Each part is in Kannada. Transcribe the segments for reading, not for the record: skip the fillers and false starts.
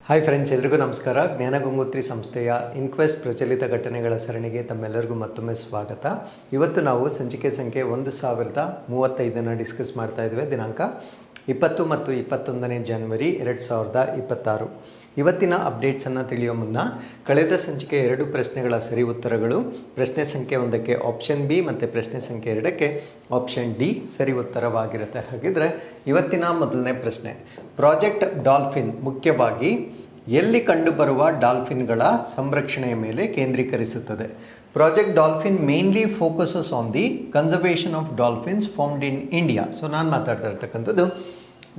ಹಾಯ್ ಫ್ರೆಂಡ್ಸ್, ಎಲ್ರಿಗೂ ನಮಸ್ಕಾರ. ಜ್ಞಾನಗಂಗೋತ್ರಿ ಸಂಸ್ಥೆಯ ಇನ್ಕ್ವೆಸ್ಟ್ ಪ್ರಚಲಿತ ಘಟನೆಗಳ ಸರಣಿಗೆ ತಮ್ಮೆಲ್ಲರಿಗೂ ಮತ್ತೊಮ್ಮೆ ಸ್ವಾಗತ. ಇವತ್ತು ನಾವು ಸಂಚಿಕೆ ಸಂಖ್ಯೆ 1035 ಡಿಸ್ಕಸ್ ಮಾಡ್ತಾ ಇದ್ದೇವೆ. ದಿನಾಂಕ 20 ಮತ್ತು 21 ಜನವರಿ 2026. ಇವತ್ತಿನ ಅಪ್ಡೇಟ್ಸನ್ನು ತಿಳಿಯೋ ಮುನ್ನ ಕಳೆದ ಸಂಚಿಕೆ 2 ಪ್ರಶ್ನೆಗಳ ಸರಿ ಉತ್ತರಗಳು, ಪ್ರಶ್ನೆ ಸಂಖ್ಯೆ 1ಕ್ಕೆ ಆಪ್ಷನ್ ಬಿ ಮತ್ತು ಪ್ರಶ್ನೆ ಸಂಖ್ಯೆ 2ಕ್ಕೆ ಆಪ್ಷನ್ ಡಿ ಸರಿ ಉತ್ತರವಾಗಿರುತ್ತೆ. ಹಾಗಿದ್ರೆ ಇವತ್ತಿನ ಮೊದಲನೇ ಪ್ರಶ್ನೆ, ಪ್ರಾಜೆಕ್ಟ್ ಡಾಲ್ಫಿನ್ ಮುಖ್ಯವಾಗಿ ಎಲ್ಲಿ ಕಂಡುಬರುವ ಡಾಲ್ಫಿನ್ಗಳ ಸಂರಕ್ಷಣೆಯ ಮೇಲೆ ಕೇಂದ್ರೀಕರಿಸುತ್ತದೆ? Project dolphin mainly focuses on the conservation of dolphins found in India. So ನಾನು ಮಾತಾಡ್ತಾ ಇರ್ತಕ್ಕಂಥದ್ದು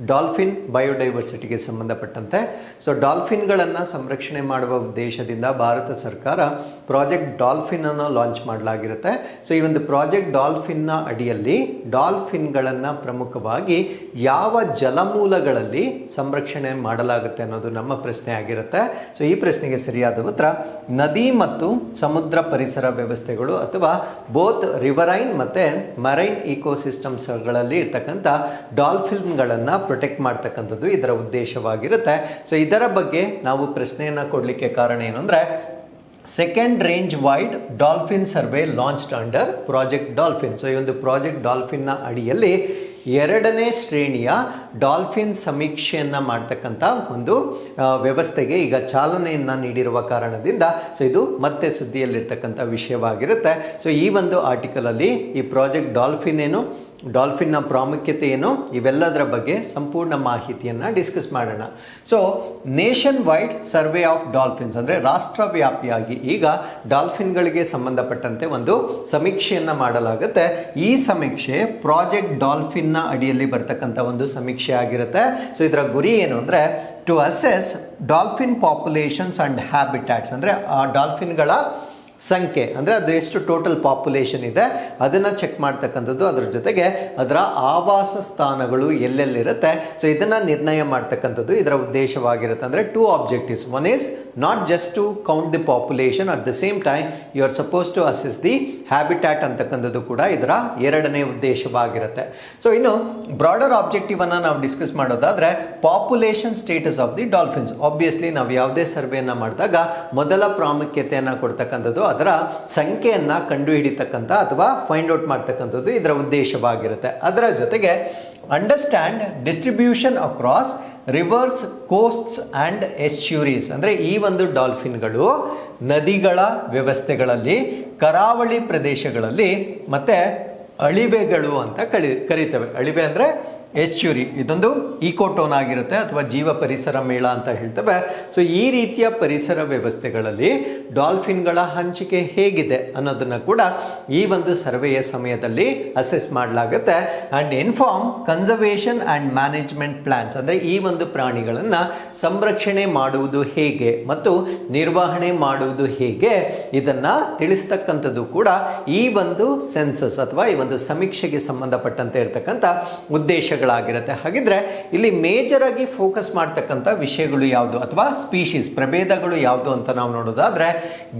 ಡಾಲ್ಫಿನ್ ಬಯೋಡೈವರ್ಸಿಟಿಗೆ ಸಂಬಂಧಪಟ್ಟಂತೆ. ಸೊ ಡಾಲ್ಫಿನ್ಗಳನ್ನು ಸಂರಕ್ಷಣೆ ಮಾಡುವ ಉದ್ದೇಶದಿಂದ ಭಾರತ ಸರ್ಕಾರ ಪ್ರಾಜೆಕ್ಟ್ ಡಾಲ್ಫಿನನ್ನು ಲಾಂಚ್ ಮಾಡಲಾಗಿರುತ್ತೆ. ಸೊ ಈ ಒಂದು ಪ್ರಾಜೆಕ್ಟ್ ಡಾಲ್ಫಿನ್ನ ಅಡಿಯಲ್ಲಿ ಡಾಲ್ಫಿನ್ಗಳನ್ನು ಪ್ರಮುಖವಾಗಿ ಯಾವ ಜಲಮೂಲಗಳಲ್ಲಿ ಸಂರಕ್ಷಣೆ ಮಾಡಲಾಗುತ್ತೆ ಅನ್ನೋದು ನಮ್ಮ ಪ್ರಶ್ನೆ ಆಗಿರುತ್ತೆ. ಸೊ ಈ ಪ್ರಶ್ನೆಗೆ ಸರಿಯಾದ ಉತ್ತರ ನದಿ ಮತ್ತು ಸಮುದ್ರ ಪರಿಸರ ವ್ಯವಸ್ಥೆಗಳು ಅಥವಾ ಬೋತ್ ರಿವರೈನ್ ಮತ್ತು ಮರೈನ್ ಇಕೋಸಿಸ್ಟಮ್ಸ್ಗಳಲ್ಲಿ ಇರ್ತಕ್ಕಂಥ ಡಾಲ್ಫಿನ್ಗಳನ್ನು ಪ್ರೊಟೆಕ್ಟ್ ಮಾಡ್ತಕ್ಕಂಥದ್ದು ಇದರ ಉದ್ದೇಶವಾಗಿರುತ್ತೆ. ಸೊ ಇದರ ಬಗ್ಗೆ ನಾವು ಪ್ರಶ್ನೆಯನ್ನು ಕೊಡಲಿಕ್ಕೆ ಕಾರಣ ಏನು ಅಂದರೆ, second range wide dolphin survey launched under project dolphin. So ಈ ಒಂದು ಪ್ರಾಜೆಕ್ಟ್ ಡಾಲ್ಫಿನ್ನ ಅಡಿಯಲ್ಲಿ 2ನೇ ಶ್ರೇಣಿಯ ಡಾಲ್ಫಿನ್ ಸಮೀಕ್ಷೆಯನ್ನು ಮಾಡ್ತಕ್ಕಂಥ ಒಂದು ವ್ಯವಸ್ಥೆಗೆ ಈಗ ಚಾಲನೆಯನ್ನು ನೀಡಿರುವ ಕಾರಣದಿಂದ ಸೊ ಇದು ಮತ್ತೆ ಸುದ್ದಿಯಲ್ಲಿರ್ತಕ್ಕಂಥ ವಿಷಯವಾಗಿರುತ್ತೆ. ಸೊ ಈ ಒಂದು ಆರ್ಟಿಕಲಲ್ಲಿ ಈ ಪ್ರಾಜೆಕ್ಟ್ ಡಾಲ್ಫಿನ್ ಏನು, ಡಾಲ್ಫಿನ್ನ ಪ್ರಾಮುಖ್ಯತೆ ಏನು, ಇವೆಲ್ಲದರ ಬಗ್ಗೆ ಸಂಪೂರ್ಣ ಮಾಹಿತಿಯನ್ನು ಡಿಸ್ಕಸ್ ಮಾಡೋಣ. So nation wide survey of dolphins ಅಂದರೆ ರಾಷ್ಟ್ರವ್ಯಾಪಿಯಾಗಿ ಈಗ ಡಾಲ್ಫಿನ್ಗಳಿಗೆ ಸಂಬಂಧಪಟ್ಟಂತೆ ಒಂದು ಸಮೀಕ್ಷೆಯನ್ನು ಮಾಡಲಾಗುತ್ತೆ. ಈ ಸಮೀಕ್ಷೆ ಪ್ರಾಜೆಕ್ಟ್ ಡಾಲ್ಫಿನ್ನ ಅಡಿಯಲ್ಲಿ ಬರ್ತಕ್ಕಂಥ ಒಂದು ಸಮೀಕ್ಷೆ ಆಗಿರುತ್ತೆ. ಸೊ ಇದರ ಗುರಿ ಏನು ಅಂದರೆ to assess dolphin populations and habitats, ಅಂದರೆ ಆ ಡಾಲ್ಫಿನ್ಗಳ ಸಂಖ್ಯೆ ಅಂದರೆ ಅದು ಎಷ್ಟು ಟೋಟಲ್ ಪಾಪ್ಯುಲೇಷನ್ ಇದೆ ಅದನ್ನು ಚೆಕ್ ಮಾಡ್ತಕ್ಕಂಥದ್ದು, ಅದರ ಜೊತೆಗೆ ಅದರ ಆವಾಸ ಸ್ಥಾನಗಳು ಎಲ್ಲೆಲ್ಲಿರುತ್ತೆ ಸೊ ಇದನ್ನು ನಿರ್ಣಯ ಮಾಡ್ತಕ್ಕಂಥದ್ದು ಇದರ ಉದ್ದೇಶವಾಗಿರುತ್ತೆ. ಅಂದರೆ 2 objectives. One is not just to count the population, at the same time you are suppose to assess the habitat ಅಂತಕ್ಕಂಥದ್ದು ಕೂಡ ಇದರ 2ನೇ ಉದ್ದೇಶವಾಗಿರುತ್ತೆ. ಸೊ ಇನ್ನು ಬ್ರಾಡರ್ ಆಬ್ಜೆಕ್ಟಿವನ್ನು ನಾವು ಡಿಸ್ಕಸ್ ಮಾಡೋದಾದರೆ population status of the dolphins. Obviously ನಾವು ಯಾವುದೇ ಸರ್ವೆಯನ್ನು ಮಾಡಿದಾಗ ಮೊದಲ ಪ್ರಾಮುಖ್ಯತೆಯನ್ನು ಕೊಡ್ತಕ್ಕಂಥದ್ದು ಅದರ ಸಂಖ್ಯೆಯನ್ನು ಕಂಡುಹಿಡಿತಕ್ಕಂಥ ಅಥವಾ ಫೈಂಡ್ ಔಟ್ ಮಾಡ್ತಕ್ಕಂಥದ್ದು ಇದರ ಉದ್ದೇಶವಾಗಿರುತ್ತೆ. ಅದರ ಜೊತೆಗೆ understand distribution across rivers, coasts and estuaries, ಅಂದರೆ ಈ ಒಂದು ಡಾಲ್ಫಿನ್ಗಳು ನದಿಗಳ ವ್ಯವಸ್ಥೆಗಳಲ್ಲಿ, ಕರಾವಳಿ ಪ್ರದೇಶಗಳಲ್ಲಿ ಮತ್ತು ಅಳಿವೆಗಳು ಅಂತ ಕರೀತವೆ. ಅಳಿವೆ ಅಂದರೆ ಎಸ್ಚ್ಯೂರಿ, ಇದೊಂದು ಈಕೋಟೋನ್ ಆಗಿರುತ್ತೆ ಅಥವಾ ಜೀವ ಪರಿಸರ ಮೇಳ ಅಂತ ಹೇಳ್ತೇವೆ. ಸೊ ಈ ರೀತಿಯ ಪರಿಸರ ವ್ಯವಸ್ಥೆಗಳಲ್ಲಿ ಡಾಲ್ಫಿನ್ಗಳ ಹಂಚಿಕೆ ಹೇಗಿದೆ ಅನ್ನೋದನ್ನು ಕೂಡ ಈ ಒಂದು ಸರ್ವೆಯ ಸಮಯದಲ್ಲಿ ಅಸೆಸ್ ಮಾಡಲಾಗುತ್ತೆ. And inform conservation and management plans, ಅಂದರೆ ಈ ಒಂದು ಪ್ರಾಣಿಗಳನ್ನು ಸಂರಕ್ಷಣೆ ಮಾಡುವುದು ಹೇಗೆ ಮತ್ತು ನಿರ್ವಹಣೆ ಮಾಡುವುದು ಹೇಗೆ ಇದನ್ನು ತಿಳಿಸ್ತಕ್ಕಂಥದ್ದು ಕೂಡ ಈ ಒಂದು ಸೆನ್ಸಸ್ ಅಥವಾ ಈ ಒಂದು ಸಮೀಕ್ಷೆಗೆ ಸಂಬಂಧಪಟ್ಟಂತೆ ಇರತಕ್ಕಂಥ ಉದ್ದೇಶಗಳು ಆಗಿರುತ್ತೆ. ಹಾಗಿದ್ರೆ ಇಲ್ಲಿ ಮೇಜರ್ ಆಗಿ ಫೋಕಸ್ ಮಾಡ್ತಕ್ಕಂಥ ವಿಷಯಗಳು ಯಾವುದು ಅಥವಾ ಸ್ಪೀಶೀಸ್ ಪ್ರಭೇದಗಳು ಯಾವುದು ಅಂತ ನಾವು ನೋಡೋದಾದ್ರೆ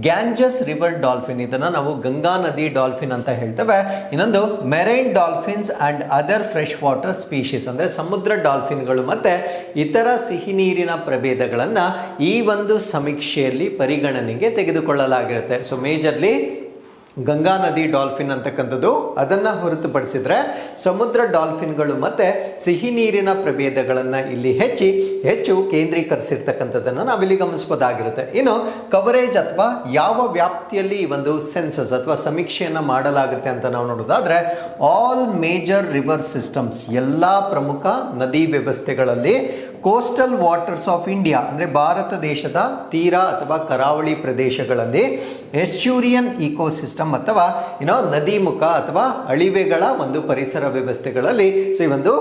ಗ್ಯಾಂಜಸ್ ರಿವರ್ ಡಾಲ್ಫಿನ್, ಇದನ್ನ ನಾವು ಗಂಗಾ ನದಿ ಡಾಲ್ಫಿನ್ ಅಂತ ಹೇಳ್ತೇವೆ. ಇನ್ನೊಂದು marine dolphins and other fresh water species, ಅಂದ್ರೆ ಸಮುದ್ರ ಡಾಲ್ಫಿನ್ಗಳು ಮತ್ತೆ ಇತರ ಸಿಹಿ ನೀರಿನ ಪ್ರಭೇದಗಳನ್ನ ಈ ಒಂದು ಸಮೀಕ್ಷೆಯಲ್ಲಿ ಪರಿಗಣನೆಗೆ ತೆಗೆದುಕೊಳ್ಳಲಾಗಿರುತ್ತೆ. ಸೊ ಮೇಜರ್ಲಿ ಗಂಗಾ ನದಿ ಡಾಲ್ಫಿನ್ ಅಂತಕ್ಕಂಥದ್ದು, ಅದನ್ನು ಹೊರತುಪಡಿಸಿದ್ರೆ ಸಮುದ್ರ ಡಾಲ್ಫಿನ್ಗಳು ಮತ್ತು ಸಿಹಿ ನೀರಿನ ಪ್ರಭೇದಗಳನ್ನು ಇಲ್ಲಿ ಹೆಚ್ಚು ಕೇಂದ್ರೀಕರಿಸಿರ್ತಕ್ಕಂಥದ್ದನ್ನು ನಾವಿಲ್ಲಿ ಗಮನಿಸಬಹುದಾಗಿರುತ್ತೆ. ಇನ್ನು ಕವರೇಜ್ ಅಥವಾ ಯಾವ ವ್ಯಾಪ್ತಿಯಲ್ಲಿ ಈ ಒಂದು ಸೆನ್ಸಸ್ ಅಥವಾ ಸಮೀಕ್ಷೆಯನ್ನು ಮಾಡಲಾಗುತ್ತೆ ಅಂತ ನಾವು ನೋಡೋದಾದ್ರೆ ಆಲ್ ಮೇಜರ್ ರಿವರ್ ಸಿಸ್ಟಮ್ಸ್, ಎಲ್ಲ ಪ್ರಮುಖ ನದಿ ವ್ಯವಸ್ಥೆಗಳಲ್ಲಿ, ಕೋಸ್ಟಲ್ ವಾಟರ್ಸ್ ಆಫ್ ಇಂಡಿಯಾ ಅಂದರೆ ಭಾರತ ದೇಶದ ತೀರ ಅಥವಾ ಕರಾವಳಿ ಪ್ರದೇಶಗಳಲ್ಲಿ, ಎಸ್ಚ್ಯೂರಿಯನ್ ಇಕೋಸಿಸ್ಟಮ್ ಅಥವಾ ನದಿ ಮುಖ ಅಥವಾ ಅಳಿವೆಗಳ ಒಂದು ಪರಿಸರ ವ್ಯವಸ್ಥೆಗಳಲ್ಲಿ ಸೊ ಈ ಒಂದು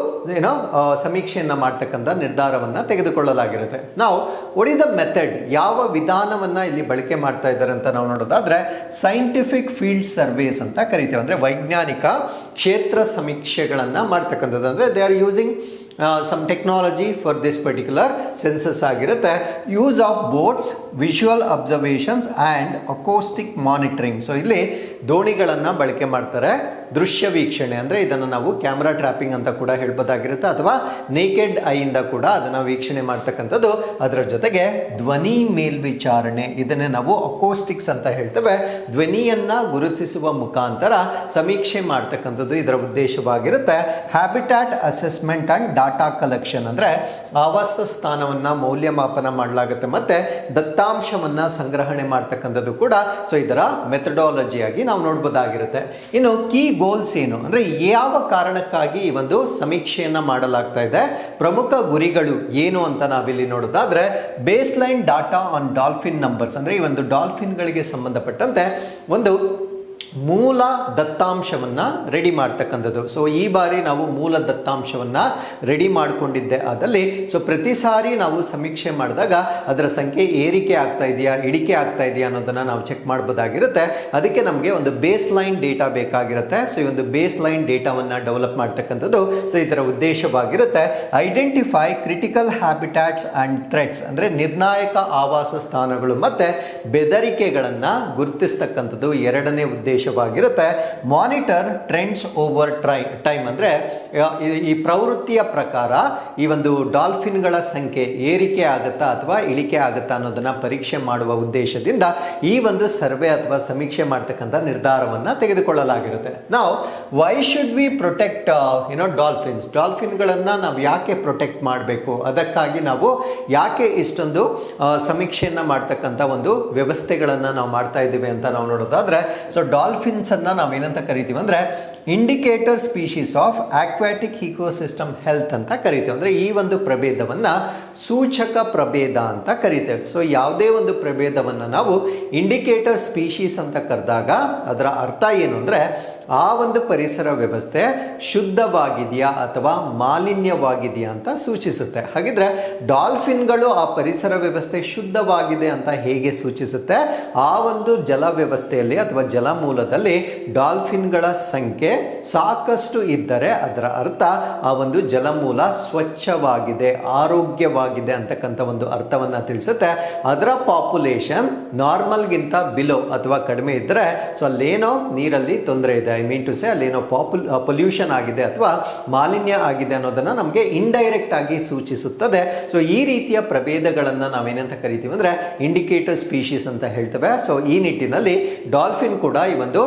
ಸಮೀಕ್ಷೆಯನ್ನು ಮಾಡ್ತಕ್ಕಂಥ ನಿರ್ಧಾರವನ್ನು ತೆಗೆದುಕೊಳ್ಳಲಾಗಿರುತ್ತೆ. ನಾವು ಒಡಿದ ಮೆಥಡ್, ಯಾವ ವಿಧಾನವನ್ನು ಇಲ್ಲಿ ಬಳಕೆ ಮಾಡ್ತಾ ಇದ್ದಾರೆ ಅಂತ ನಾವು ನೋಡೋದಾದ್ರೆ ಸೈಂಟಿಫಿಕ್ ಫೀಲ್ಡ್ ಸರ್ವೇಸ್ ಅಂತ ಕರಿತೇವೆ. ಅಂದರೆ ವೈಜ್ಞಾನಿಕ ಕ್ಷೇತ್ರ ಸಮೀಕ್ಷೆಗಳನ್ನು ಮಾಡ್ತಕ್ಕಂಥದ್ದು. ಅಂದರೆ they are using some technology for this particular census ಆಗಿರುತ್ತೆ. Use of boats, visual observations and acoustic monitoring. So ಇಲ್ಲಿ ದೋಣಿಗಳನ್ನು ಬಳಕೆ ಮಾಡ್ತಾರೆ. ದೃಶ್ಯ ವೀಕ್ಷಣೆ ಅಂದರೆ ಇದನ್ನು ನಾವು ಕ್ಯಾಮ್ರಾ ಟ್ರ್ಯಾಪಿಂಗ್ ಅಂತ ಕೂಡ ಹೇಳ್ಬೋದಾಗಿರುತ್ತೆ, ಅಥವಾ ನೇಕೆಡ್ ಐಯಿಂದ ಕೂಡ ಅದನ್ನು ವೀಕ್ಷಣೆ ಮಾಡ್ತಕ್ಕಂಥದ್ದು. ಅದರ ಜೊತೆಗೆ ಧ್ವನಿ ಮೇಲ್ವಿಚಾರಣೆ, ಇದನ್ನೇ ನಾವು ಅಕೋಸ್ಟಿಕ್ಸ್ ಅಂತ ಹೇಳ್ತೇವೆ. ಧ್ವನಿಯನ್ನ ಗುರುತಿಸುವ ಮುಖಾಂತರ ಸಮೀಕ್ಷೆ ಮಾಡ್ತಕ್ಕಂಥದ್ದು ಇದರ ಉದ್ದೇಶವಾಗಿರುತ್ತೆ. Habitat assessment and data collection ಅಂದರೆ ಆವಾಸ ಸ್ಥಾನವನ್ನ ಮೌಲ್ಯಮಾಪನ ಮಾಡಲಾಗುತ್ತೆ ಮತ್ತೆ ದತ್ತಾಂಶವನ್ನ ಸಂಗ್ರಹಣೆ ಮಾಡ್ತಕ್ಕಂಥದ್ದು ಕೂಡ ಸೊ ಇದರ ಮೆಥಡಾಲಜಿಯಾಗಿ ನಾವು ನೋಡ್ಬೋದಾಗಿರುತ್ತೆ. ಇನ್ನು ಕೀ ಗೋಲ್ಸ್ ಏನು ಅಂದರೆ ಯಾವ ಕಾರಣಕ್ಕಾಗಿ ಈ ಒಂದು ಸಮೀಕ್ಷೆಯನ್ನ ಮಾಡಲಾಗ್ತಾ ಇದೆ, ಪ್ರಮುಖ ಗುರಿಗಳು ಏನು ಅಂತ ನಾವಿಲ್ಲಿ ನೋಡೋದಾದ್ರೆ base line data on dolphin numbers ಅಂದರೆ ಈ ಒಂದು ಡಾಲ್ಫಿನ್ಗಳಿಗೆ ಸಂಬಂಧಪಟ್ಟಂತೆ ಒಂದು ಮೂಲ ದತ್ತಾಂಶವನ್ನ ರೆಡಿ ಮಾಡ್ತಕ್ಕಂಥದ್ದು. ಸೊ ಈ ಬಾರಿ ನಾವು ಮೂಲ ದತ್ತಾಂಶವನ್ನ ರೆಡಿ ಮಾಡಿಕೊಂಡಿದ್ದೆ ಆದಲ್ಲಿ ಸೊ ಪ್ರತಿ ಸಾರಿ ನಾವು ಸಮೀಕ್ಷೆ ಮಾಡಿದಾಗ ಅದರ ಸಂಖ್ಯೆ ಏರಿಕೆ ಆಗ್ತಾ ಇದೆಯಾ ಇಳಿಕೆ ಆಗ್ತಾ ಇದೆಯಾ ಅನ್ನೋದನ್ನ ನಾವು ಚೆಕ್ ಮಾಡಬಹುದಾಗಿರುತ್ತೆ. ಅದಕ್ಕೆ ನಮಗೆ ಒಂದು ಬೇಸ್ ಲೈನ್ ಡೇಟಾ ಬೇಕಾಗಿರುತ್ತೆ. ಸೊ ಈ ಒಂದು ಬೇಸ್ ಲೈನ್ ಡೇಟಾವನ್ನ ಡೆವಲಪ್ ಮಾಡ್ತಕ್ಕಂಥದ್ದು ಸೊ ಇದರ ಉದ್ದೇಶವಾಗಿರುತ್ತೆ. Identify critical habitats and threats ಅಂದರೆ ನಿರ್ಣಾಯಕ ಆವಾಸ ಸ್ಥಾನಗಳು ಮತ್ತೆ ಬೆದರಿಕೆಗಳನ್ನ ಗುರುತಿಸ್ತಕ್ಕಂಥದ್ದು ಎರಡನೇ ಉದ್ದೇಶವಾಗಿರುತ್ತೆ. ಮಾನಿಟರ್ ಟ್ರೆಂಡ್ಸ್ ಓವರ್ ಟೈಮ್ ಅಂದರೆ ಈ ಪ್ರವೃತ್ತಿಯ ಪ್ರಕಾರ ಈ ಒಂದು ಡಾಲ್ಫಿನ್ಗಳ ಸಂಖ್ಯೆ ಏರಿಕೆ ಆಗುತ್ತಾ ಅಥವಾ ಇಳಿಕೆ ಆಗುತ್ತಾ ಅನ್ನೋದನ್ನ ಪರೀಕ್ಷೆ ಮಾಡುವ ಉದ್ದೇಶದಿಂದ ಈ ಒಂದು ಸರ್ವೆ ಅಥವಾ ಸಮೀಕ್ಷೆ ಮಾಡ್ತಕ್ಕಂಥ ನಿರ್ಧಾರವನ್ನ ತೆಗೆದುಕೊಳ್ಳಲಾಗಿರುತ್ತೆ. ನಾವು ವೈ ಶುಡ್ ವಿ ಪ್ರೊಟೆಕ್ಟ್ ಡಾಲ್ಫಿನ್ಗಳನ್ನ ನಾವು ಯಾಕೆ ಪ್ರೊಟೆಕ್ಟ್ ಮಾಡಬೇಕು, ಅದಕ್ಕಾಗಿ ನಾವು ಯಾಕೆ ಇಷ್ಟೊಂದು ಸಮೀಕ್ಷೆಯನ್ನ ಮಾಡ್ತಕ್ಕಂಥ ಒಂದು ವ್ಯವಸ್ಥೆಗಳನ್ನ ನಾವು ಮಾಡ್ತಾ ಇದ್ದೀವಿ ಅಂತ ನಾವು ನೋಡೋದಾದ್ರೆ ಸೊ ಡಾಲ್ಫಿನ್ಸ್ ಅನ್ನ ನಾವೇನಂತ ಕರಿತೀವಿ ಅಂದ್ರೆ indicator species of aquatic ecosystem health ಅಂತ ಕರಿತೇವೆ. ಅಂದ್ರೆ ಈ ಒಂದು ಪ್ರಭೇದವನ್ನ ಸೂಚಕ ಪ್ರಭೇದ ಅಂತ ಕರಿತೇವೆ. ಸೊ ಯಾವುದೇ ಒಂದು ಪ್ರಭೇದವನ್ನ ನಾವು ಇಂಡಿಕೇಟರ್ ಸ್ಪೀಶೀಸ್ ಅಂತ ಕರೆದಾಗ ಅದರ ಅರ್ಥ ಏನು ಅಂದ್ರೆ ಆ ಒಂದು ಪರಿಸರ ವ್ಯವಸ್ಥೆ ಶುದ್ಧವಾಗಿದೆಯಾ ಅಥವಾ ಮಾಲಿನ್ಯವಾಗಿದೆಯಾ ಅಂತ ಸೂಚಿಸುತ್ತೆ. ಹಾಗಿದ್ರೆ ಡಾಲ್ಫಿನ್ಗಳು ಆ ಪರಿಸರ ವ್ಯವಸ್ಥೆ ಶುದ್ಧವಾಗಿದೆ ಅಂತ ಹೇಗೆ ಸೂಚಿಸುತ್ತೆ, ಆ ಒಂದು ಜಲ ವ್ಯವಸ್ಥೆಯಲ್ಲಿ ಅಥವಾ ಜಲಮೂಲದಲ್ಲಿ ಡಾಲ್ಫಿನ್ಗಳ ಸಂಖ್ಯೆ ಸಾಕಷ್ಟು ಇದ್ದರೆ ಅದರ ಅರ್ಥ ಆ ಒಂದು ಜಲಮೂಲ ಸ್ವಚ್ಛವಾಗಿದೆ ಆರೋಗ್ಯವಾಗಿದೆ ಅಂತಕ್ಕಂಥ ಒಂದು ಅರ್ಥವನ್ನ ತಿಳಿಸುತ್ತೆ. ಅದರ ಪಾಪ್ಯುಲೇಷನ್ ನಾರ್ಮಲ್ಗಿಂತ ಬಿಲೋ ಅಥವಾ ಕಡಿಮೆ ಇದ್ದರೆ ಸೊ ಅಲ್ಲೇನೋ ನೀರಲ್ಲಿ ತೊಂದರೆ ಇದೆ, ಐ ಮೀನ್ ಟು ಸೇ ಅಲ್ಲೇನೋ ಪೊಲ್ಯೂಷನ್ ಆಗಿದೆ ಅಥವಾ ಮಾಲಿನ್ಯ ಆಗಿದೆ ಅನ್ನೋದನ್ನ ನಮಗೆ ಇಂಡೈರೆಕ್ಟ್ ಆಗಿ ಸೂಚಿಸುತ್ತದೆ. ಸೊ ಈ ರೀತಿಯ ಪ್ರಭೇದಗಳನ್ನು ನಾವೇನಂತ ಕರಿತೀವಿ ಅಂದ್ರೆ ಇಂಡಿಕೇಟರ್ ಸ್ಪೀಶೀಸ್ ಅಂತ ಹೇಳ್ತೇವೆ. ಸೊ ಈ ನಿಟ್ಟಿನಲ್ಲಿ ಡಾಲ್ಫಿನ್ ಕೂಡ ಈ ಒಂದು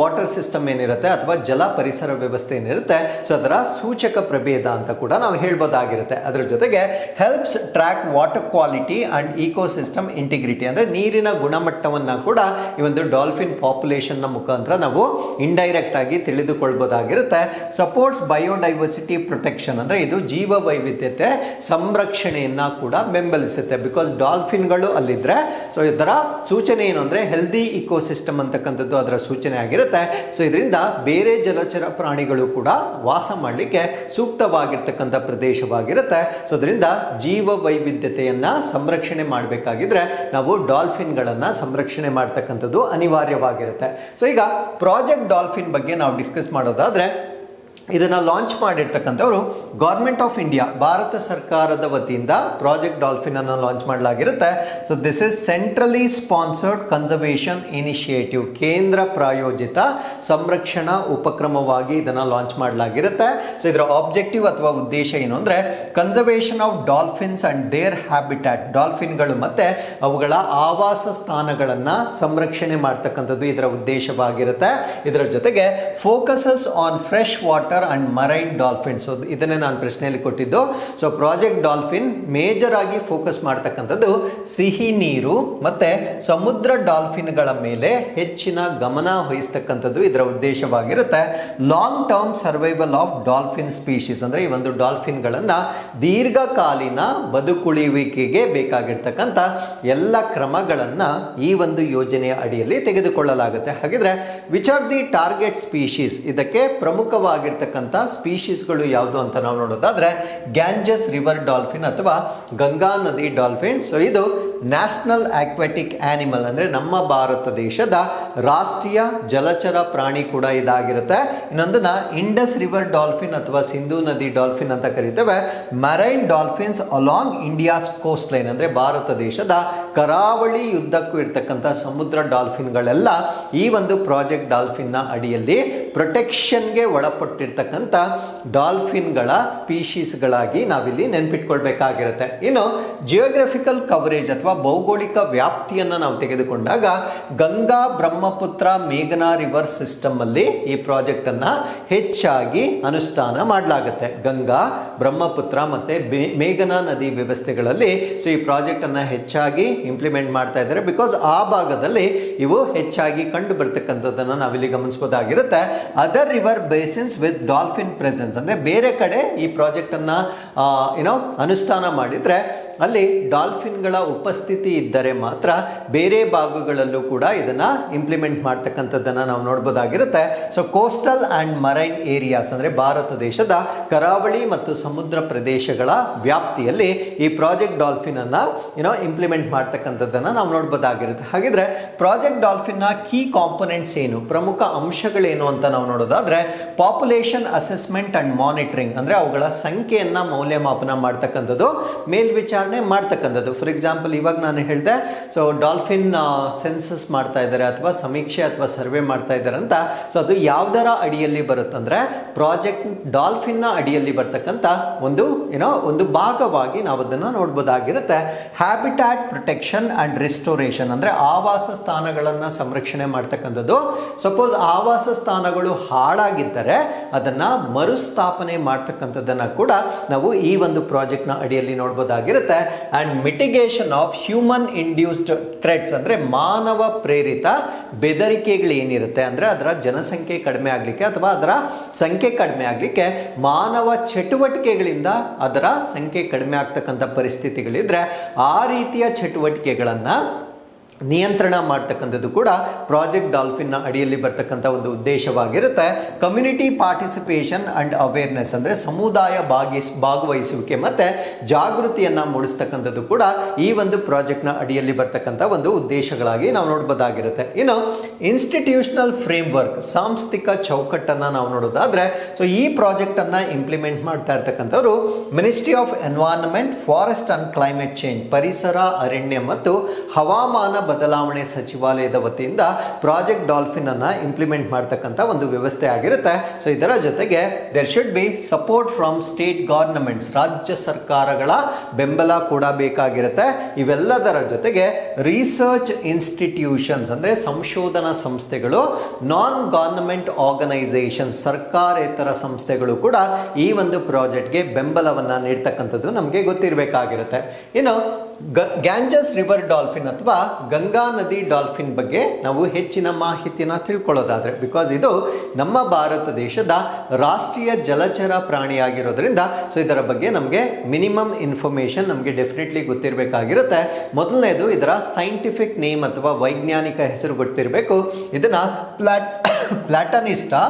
ವಾಟರ್ ಸಿಸ್ಟಮ್ ಏನಿರುತ್ತೆ ಅಥವಾ ಜಲ ಪರಿಸರ ವ್ಯವಸ್ಥೆ ಏನಿರುತ್ತೆ ಸೊ ಅದರ ಸೂಚಕ ಪ್ರಭೇದ ಅಂತ ಕೂಡ ನಾವು ಹೇಳ್ಬೋದಾಗಿರುತ್ತೆ. ಅದರ ಜೊತೆಗೆ helps track water quality and ecosystem integrity ಅಂದ್ರೆ ನೀರಿನ ಗುಣಮಟ್ಟವನ್ನ ಕೂಡ ಈ ಒಂದು ಡಾಲ್ಫಿನ್ ಪಾಪ್ಯುಲೇಷನ್ ನ ಮುಖಾಂತರ ನಾವು ಇಂಡೈರೆಕ್ಟ್ ಆಗಿ ತಿಳಿದುಕೊಳ್ಬಹುದಾಗಿರುತ್ತೆ. ಸಪೋರ್ಟ್ಸ್ ಬಯೋಡೈವರ್ಸಿಟಿ ಪ್ರೊಟೆಕ್ಷನ್ ಅಂದ್ರೆ ಇದು ಜೀವ ವೈವಿಧ್ಯತೆ ಸಂರಕ್ಷಣೆಯನ್ನ ಕೂಡ ಬೆಂಬಲಿಸುತ್ತೆ. ಬಿಕಾಸ್ ಡಾಲ್ಫಿನ್ಗಳು ಅಲ್ಲಿದ್ರೆ ಸೊ ಇದರ ಸೂಚನೆ ಏನು ಅಂದ್ರೆ ಹೆಲ್ದಿ ಇಕೋಸಿಸ್ಟಮ್ ಅಂತಕ್ಕಂಥದ್ದು ಅದರ ಸೂಚನೆ ಆಗಿರುತ್ತೆ. ಸೊ ಇದರಿಂದ ಬೇರೆ ಜಲಚರ ಪ್ರಾಣಿಗಳು ಕೂಡ ವಾಸ ಮಾಡಲಿಕ್ಕೆ ಸೂಕ್ತವಾಗಿರ್ತಕ್ಕಂಥ ಪ್ರದೇಶವಾಗಿರುತ್ತೆ. ಸೊ ಅದರಿಂದ ಜೀವ ವೈವಿಧ್ಯತೆಯನ್ನ ಸಂರಕ್ಷಣೆ ಮಾಡಬೇಕಾಗಿದ್ರೆ ನಾವು ಡಾಲ್ಫಿನ್ಗಳನ್ನ ಸಂರಕ್ಷಣೆ ಮಾಡ್ತಕ್ಕಂಥದ್ದು ಅನಿವಾರ್ಯವಾಗಿರುತ್ತೆ. ಸೊ ಈಗ ಪ್ರಾಜೆಕ್ಟ್ ಡಾಲ್ಫಿನ್ ಬಗ್ಗೆ ನಾವು ಡಿಸ್ಕಸ್ ಮಾಡೋದಾದ್ರೆ ಇದನ್ನ ಲಾಂಚ್ ಮಾಡಿರ್ತಕ್ಕಂಥವ್ರು ಗೌರ್ಮೆಂಟ್ ಆಫ್ ಇಂಡಿಯಾ ಭಾರತ ಸರ್ಕಾರದ ವತಿಯಿಂದ ಪ್ರಾಜೆಕ್ಟ್ ಡಾಲ್ಫಿನ್ ಅನ್ನು ಲಾಂಚ್ ಮಾಡಲಾಗಿರುತ್ತೆ. So this is centrally sponsored conservation initiative, ಕೇಂದ್ರ ಪ್ರಾಯೋಜಿತ ಸಂರಕ್ಷಣಾ ಉಪಕ್ರಮವಾಗಿ ಇದನ್ನ ಲಾಂಚ್ ಮಾಡಲಾಗಿರುತ್ತೆ. ಸೊ ಇದರ ಆಬ್ಜೆಕ್ಟಿವ್ ಅಥವಾ ಉದ್ದೇಶ ಏನು ಅಂದ್ರೆ conservation of dolphins and their habitat, ಡಾಲ್ಫಿನ್ಗಳು ಮತ್ತೆ ಅವುಗಳ ಆವಾಸ ಸ್ಥಾನಗಳನ್ನ ಸಂರಕ್ಷಣೆ ಮಾಡ್ತಕ್ಕಂಥದ್ದು ಇದರ ಉದ್ದೇಶವಾಗಿರುತ್ತೆ. ಇದರ ಜೊತೆಗೆ focuses on fresh water and marine dolphin. So ಇದನ್ನೇ ನಾನು ಪ್ರಶ್ನೆಯಲ್ಲಿ ಕೊಟ್ಟಿದ್ದು. ಸೊ ಪ್ರಾಜೆಕ್ಟ್ ಡಾಲ್ಫಿನ್ ಮೇಜರ್ ಆಗಿ ಫೋಕಸ್ ಮಾಡ್ತಕ್ಕಂಥದ್ದು ಸಿಹಿ ನೀರು ಮತ್ತೆ ಸಮುದ್ರ ಡಾಲ್ಫಿನ್ಗಳ ಮೇಲೆ ಹೆಚ್ಚಿನ ಗಮನ ವಹಿಸ್ತಕ್ಕಂಥದ್ದು ಇದರ ಉದ್ದೇಶವಾಗಿರುತ್ತೆ. Long term survival of dolphin species ಅಂದ್ರೆ ಈ ಒಂದು ಡಾಲ್ಫಿನ್ಗಳನ್ನ ದೀರ್ಘಕಾಲೀನ ಬದುಕುಳಿಯುವಿಕೆಗೆ ಬೇಕಾಗಿರ್ತಕ್ಕಂಥ ಎಲ್ಲ ಕ್ರಮಗಳನ್ನ ಈ ಒಂದು ಯೋಜನೆಯ ಅಡಿಯಲ್ಲಿ ತೆಗೆದುಕೊಳ್ಳಲಾಗುತ್ತೆ. ಹಾಗಿದ್ರೆ which are the target species, ಇದಕ್ಕೆ ಪ್ರಮುಖವಾಗಿರ್ತಕ್ಕಂಥ ಸ್ಪೀಶೀಸ್ಗಳು ಯಾವುದು ಅಂತ ನಾವು ನೋಡೋದಾದ್ರೆ ಗ್ಯಾಂಜಸ್ ರಿವರ್ ಡಾಲ್ಫಿನ್ ಅಥವಾ ಗಂಗಾ ನದಿ ಡಾಲ್ಫಿನ್. ಸೊ ಇದು ನ್ಯಾಷನಲ್ ಆಕ್ವಾಟಿಕ್ ಆನಿಮಲ್, ಅಂದರೆ ನಮ್ಮ ಭಾರತ ದೇಶದ ರಾಷ್ಟ್ರೀಯ ಜಲಚರ ಪ್ರಾಣಿ ಕೂಡ ಇದಾಗಿರುತ್ತೆ. ಇನ್ನೊಂದನ್ನ ಇಂಡಸ್ ರಿವರ್ ಡಾಲ್ಫಿನ್ ಅಥವಾ ಸಿಂಧೂ ನದಿ ಡಾಲ್ಫಿನ್ ಅಂತ ಕರೀತೇವೆ. Marine dolphins along India's coast line, ಅಂದರೆ ಭಾರತ ದೇಶದ ಕರಾವಳಿ ಉದ್ದಕ್ಕೂ ಇರ್ತಕ್ಕಂಥ ಸಮುದ್ರ ಡಾಲ್ಫಿನ್ಗಳೆಲ್ಲ ಈ ಒಂದು ಪ್ರಾಜೆಕ್ಟ್ ಡಾಲ್ಫಿನ್ನ ಅಡಿಯಲ್ಲಿ ಪ್ರೊಟೆಕ್ಷನ್ಗೆ ಒಳಪಟ್ಟಿರ್ತಕ್ಕಂಥ ಡಾಲ್ಫಿನ್ಗಳ ಸ್ಪೀಶೀಸ್ಗಳಾಗಿ ನಾವಿಲ್ಲಿ ನೆನ್ಪಿಟ್ಕೊಳ್ಬೇಕಾಗಿರುತ್ತೆ. ಇನ್ನು ಜಿಯೋಗ್ರಫಿಕಲ್ ಕವರೇಜ್ ಅಥವಾ ಭೌಗೋಳಿಕ ವ್ಯಾಪ್ತಿಯನ್ನು ನಾವು ತೆಗೆದುಕೊಂಡಾಗ ಗಂಗಾ ಬ್ರಹ್ಮಪುತ್ರ ಮೇಘನಾ ರಿವರ್ ಸಿಸ್ಟಮ್ ಅಲ್ಲಿ ಈ ಪ್ರಾಜೆಕ್ಟ್ ಅನ್ನ ಹೆಚ್ಚಾಗಿ ಅನುಷ್ಠಾನ ಮಾಡಲಾಗುತ್ತೆ. ಗಂಗಾ, ಬ್ರಹ್ಮಪುತ್ರ ಮತ್ತೆ ಮೇಘನಾ ನದಿ ವ್ಯವಸ್ಥೆಗಳಲ್ಲಿ ಸೊ ಈ ಪ್ರಾಜೆಕ್ಟ್ ಅನ್ನ ಹೆಚ್ಚಾಗಿ ಇಂಪ್ಲಿಮೆಂಟ್ ಮಾಡ್ತಾ ಇದ್ದಾರೆ. ಬಿಕಾಸ್ ಆ ಭಾಗದಲ್ಲಿ ಇವು ಹೆಚ್ಚಾಗಿ ಕಂಡು ಬರ್ತಕ್ಕಂಥದ್ದನ್ನು ನಾವಿಲ್ಲಿ ಗಮನಿಸಬಹುದಾಗಿರುತ್ತೆ. Other river basins with dolphin presence, ಅಂದ್ರೆ ಬೇರೆ ಕಡೆ ಈ ಪ್ರಾಜೆಕ್ಟ್ ಅನ್ನ ಅನುಷ್ಠಾನ ಮಾಡಿದ್ರೆ ಅಲ್ಲಿ ಡಾಲ್ಫಿನ್ಗಳ ಉಪಸ್ಥಿತಿ ಇದ್ದರೆ ಮಾತ್ರ ಬೇರೆ ಭಾಗಗಳಲ್ಲೂ ಕೂಡ ಇದನ್ನ ಇಂಪ್ಲಿಮೆಂಟ್ ಮಾಡ್ತಕ್ಕಂಥದ್ದನ್ನು ನಾವು ನೋಡ್ಬೋದಾಗಿರುತ್ತೆ. So coastal and marine areas, ಅಂದರೆ ಭಾರತ ದೇಶದ ಕರಾವಳಿ ಮತ್ತು ಸಮುದ್ರ ಪ್ರದೇಶಗಳ ವ್ಯಾಪ್ತಿಯಲ್ಲಿ ಈ ಪ್ರಾಜೆಕ್ಟ್ ಡಾಲ್ಫಿನ್ ಅನ್ನ ಇಂಪ್ಲಿಮೆಂಟ್ ಮಾಡ್ತಕ್ಕಂಥದ್ದನ್ನು ನಾವು ನೋಡ್ಬೋದಾಗಿರುತ್ತೆ. ಹಾಗಿದ್ರೆ ಪ್ರಾಜೆಕ್ಟ್ ಡಾಲ್ಫಿನ್ನ ಕೀ ಕಾಂಪೊನೆಂಟ್ಸ್ ಏನು, ಪ್ರಮುಖ ಅಂಶಗಳೇನು ಅಂತ ನಾವು ನೋಡೋದಾದ್ರೆ ಪಾಪ್ಯುಲೇಷನ್ ಅಸೆಸ್ಮೆಂಟ್ ಅಂಡ್ ಮಾನಿಟರಿಂಗ್, ಅಂದರೆ ಅವುಗಳ ಸಂಖ್ಯೆಯನ್ನ ಮೌಲ್ಯಮಾಪನ ಮಾಡ್ತಕ್ಕಂಥದ್ದು, ಮೇಲ್ವಿಚಾರಣೆ ಮಾಡ್ತಕ್ಕಂಥದ್ದು. ಫಾರ್ ಎಕ್ಸಾಂಪಲ್ ಇವಾಗ ನಾನು ಹೇಳಿದೆ, ಸೊ ಡಾಲ್ಫಿನ್ ಸೆನ್ಸಸ್ ಮಾಡ್ತಾ ಇದ್ದಾರೆ ಅಥವಾ ಸಮೀಕ್ಷೆ ಅಥವಾ ಸರ್ವೆ ಮಾಡ್ತಾ ಇದ್ದಾರೆ ಅಂತ. ಸೊ ಅದು ಯಾವುದರ ಅಡಿಯಲ್ಲಿ ಬರುತ್ತಂದ್ರೆ ಪ್ರಾಜೆಕ್ಟ್ ಡಾಲ್ಫಿನ್ ನ ಅಡಿಯಲ್ಲಿ ಬರ್ತಕ್ಕಂಥ ಒಂದು ಭಾಗವಾಗಿ ನಾವು ಅದನ್ನು ನೋಡ್ಬೋದಾಗಿರುತ್ತೆ. ಹ್ಯಾಬಿಟ್ಯಾಟ್ ಪ್ರೊಟೆಕ್ಷನ್ ಅಂಡ್ ರಿಸ್ಟೋರೇಷನ್, ಅಂದ್ರೆ ಆವಾಸ ಸ್ಥಾನಗಳನ್ನ ಸಂರಕ್ಷಣೆ ಮಾಡ್ತಕ್ಕಂಥದ್ದು. ಸಪೋಸ್ ಆವಾಸ ಸ್ಥಾನಗಳು ಹಾಳಾಗಿದ್ದರೆ ಅದನ್ನ ಮರುಸ್ಥಾಪನೆ ಮಾಡ್ತಕ್ಕಂಥದ್ದನ್ನ ಕೂಡ ನಾವು ಈ ಒಂದು ಪ್ರಾಜೆಕ್ಟ್ ನ ಅಡಿಯಲ್ಲಿ ನೋಡ್ಬೋದಾಗಿರುತ್ತೆ. And mitigation of human induced threats, ಅಂದ್ರೆ ಮಾನವ ಪ್ರೇರಿತ ಬೆದರಿಕೆಗಳು ಏನಿರುತ್ತೆ, ಅಂದ್ರೆ ಅದರ ಜನಸಂಖ್ಯೆ ಕಡಿಮೆ ಆಗ್ಲಿಕ್ಕೆ ಅಥವಾ ಅದರ ಸಂಖ್ಯೆ ಕಡಿಮೆ ಆಗ್ಲಿಕ್ಕೆ ಮಾನವ ಚಟುವಟಿಕೆಗಳಿಂದ ಅದರ ಸಂಖ್ಯೆ ಕಡಿಮೆ ಆಗ್ತಕ್ಕಂಥ ಪರಿಸ್ಥಿತಿಗಳಿದ್ರೆ ಆ ರೀತಿಯ ಚಟುವಟಿಕೆಗಳನ್ನ ನಿಯಂತ್ರಣ ಮಾಡ್ತಕ್ಕಂಥದ್ದು ಕೂಡ ಪ್ರಾಜೆಕ್ಟ್ ಡಾಲ್ಫಿನ್ ನ ಅಡಿಯಲ್ಲಿ ಬರ್ತಕ್ಕಂಥ ಒಂದು ಉದ್ದೇಶವಾಗಿರುತ್ತೆ. ಕಮ್ಯುನಿಟಿ ಪಾರ್ಟಿಸಿಪೇಷನ್ ಅಂಡ್ ಅವೇರ್ನೆಸ್, ಅಂದ್ರೆ ಸಮುದಾಯ ಭಾಗವಹಿಸುವಿಕೆ ಮತ್ತೆ ಜಾಗೃತಿಯನ್ನ ಮೂಡಿಸ್ತಕ್ಕಂಥದ್ದು ಕೂಡ ಈ ಒಂದು ಪ್ರಾಜೆಕ್ಟ್ ನ ಅಡಿಯಲ್ಲಿ ಬರ್ತಕ್ಕಂಥ ಒಂದು ಉದ್ದೇಶಗಳಾಗಿ ನಾವು ನೋಡಬಹುದಾಗಿರುತ್ತೆ. ಇನ್ನು ಇನ್ಸ್ಟಿಟ್ಯೂಷನಲ್ ಫ್ರೇಮ್ ವರ್ಕ್, ಸಾಂಸ್ಥಿಕ ಚೌಕಟ್ಟನ್ನ ನಾವು ನೋಡೋದಾದ್ರೆ, ಸೊ ಈ ಪ್ರಾಜೆಕ್ಟ್ ಅನ್ನ ಇಂಪ್ಲಿಮೆಂಟ್ ಮಾಡ್ತಾ ಇರ್ತಕ್ಕಂಥವ್ರು ministry of environment, forest and climate change, ಪರಿಸರ, ಅರಣ್ಯ ಮತ್ತು ಹವಾಮಾನ ಬದಲಾವಣೆ ಸಚಿವಾಲಯದ ವತಿಯಿಂದ ಪ್ರಾಜೆಕ್ಟ್ ಡಾಲ್ಫಿನ್ ಅನ್ನ ಇಂಪ್ಲಿಮೆಂಟ್ ಮಾಡ್ತಕ್ಕಂಥ ಒಂದು ವ್ಯವಸ್ಥೆ ಆಗಿರುತ್ತೆ. ಸೊ ಇದರ ಜೊತೆಗೆ there should be support from state governments, ರಾಜ್ಯ ಸರ್ಕಾರಗಳ ಬೆಂಬಲ ಕೂಡ ಬೇಕಾಗಿರುತ್ತೆ. ಇವೆಲ್ಲದರ ಜೊತೆಗೆ ರಿಸರ್ಚ್ ಇನ್ಸ್ಟಿಟ್ಯೂಷನ್ಸ್, ಅಂದ್ರೆ ಸಂಶೋಧನಾ ಸಂಸ್ಥೆಗಳು, ನಾನ್ ಗವರ್ನಮೆಂಟ್ ಆರ್ಗನೈಸೇಷನ್, ಸರ್ಕಾರೇತರ ಸಂಸ್ಥೆಗಳು ಕೂಡ ಈ ಒಂದು ಪ್ರಾಜೆಕ್ಟ್ಗೆ ಬೆಂಬಲವನ್ನ ನೀಡ್ತಕ್ಕಂಥದ್ದು ನಮಗೆ ಗೊತ್ತಿರಬೇಕಾಗಿರುತ್ತೆ. ಇನ್ನು ಗ್ಯಾಂಜಸ್ ರಿವರ್ ಡಾಲ್ಫಿನ್ ಅಥವಾ ಗಂಗಾ ನದಿ ಡಾಲ್ಫಿನ್ ಬಗ್ಗೆ ನಾವು ಹೆಚ್ಚಿನ ಮಾಹಿತಿನ ತಿಳ್ಕೊಳ್ಳೋದಾದ್ರೆ, ಬಿಕಾಸ್ ಇದು ನಮ್ಮ ಭಾರತ ದೇಶದ ರಾಷ್ಟ್ರೀಯ ಜಲಚರ ಪ್ರಾಣಿಯಾಗಿರೋದ್ರಿಂದ ಸೊ ಇದರ ಬಗ್ಗೆ ನಮಗೆ ಮಿನಿಮಮ್ ಇನ್ಫಾರ್ಮೇಶನ್ ನಮಗೆ ಡೆಫಿನೆಟ್ಲಿ ಗೊತ್ತಿರಬೇಕಾಗಿರುತ್ತೆ. ಮೊದಲನೇದು ಇದರ ಸೈಂಟಿಫಿಕ್ ನೇಮ್ ಅಥವಾ ವೈಜ್ಞಾನಿಕ ಹೆಸರು ಗೊತ್ತಿರಬೇಕು. ಇದನ್ನ ಪ್ಲಾಟನಿಸ್ಟಾ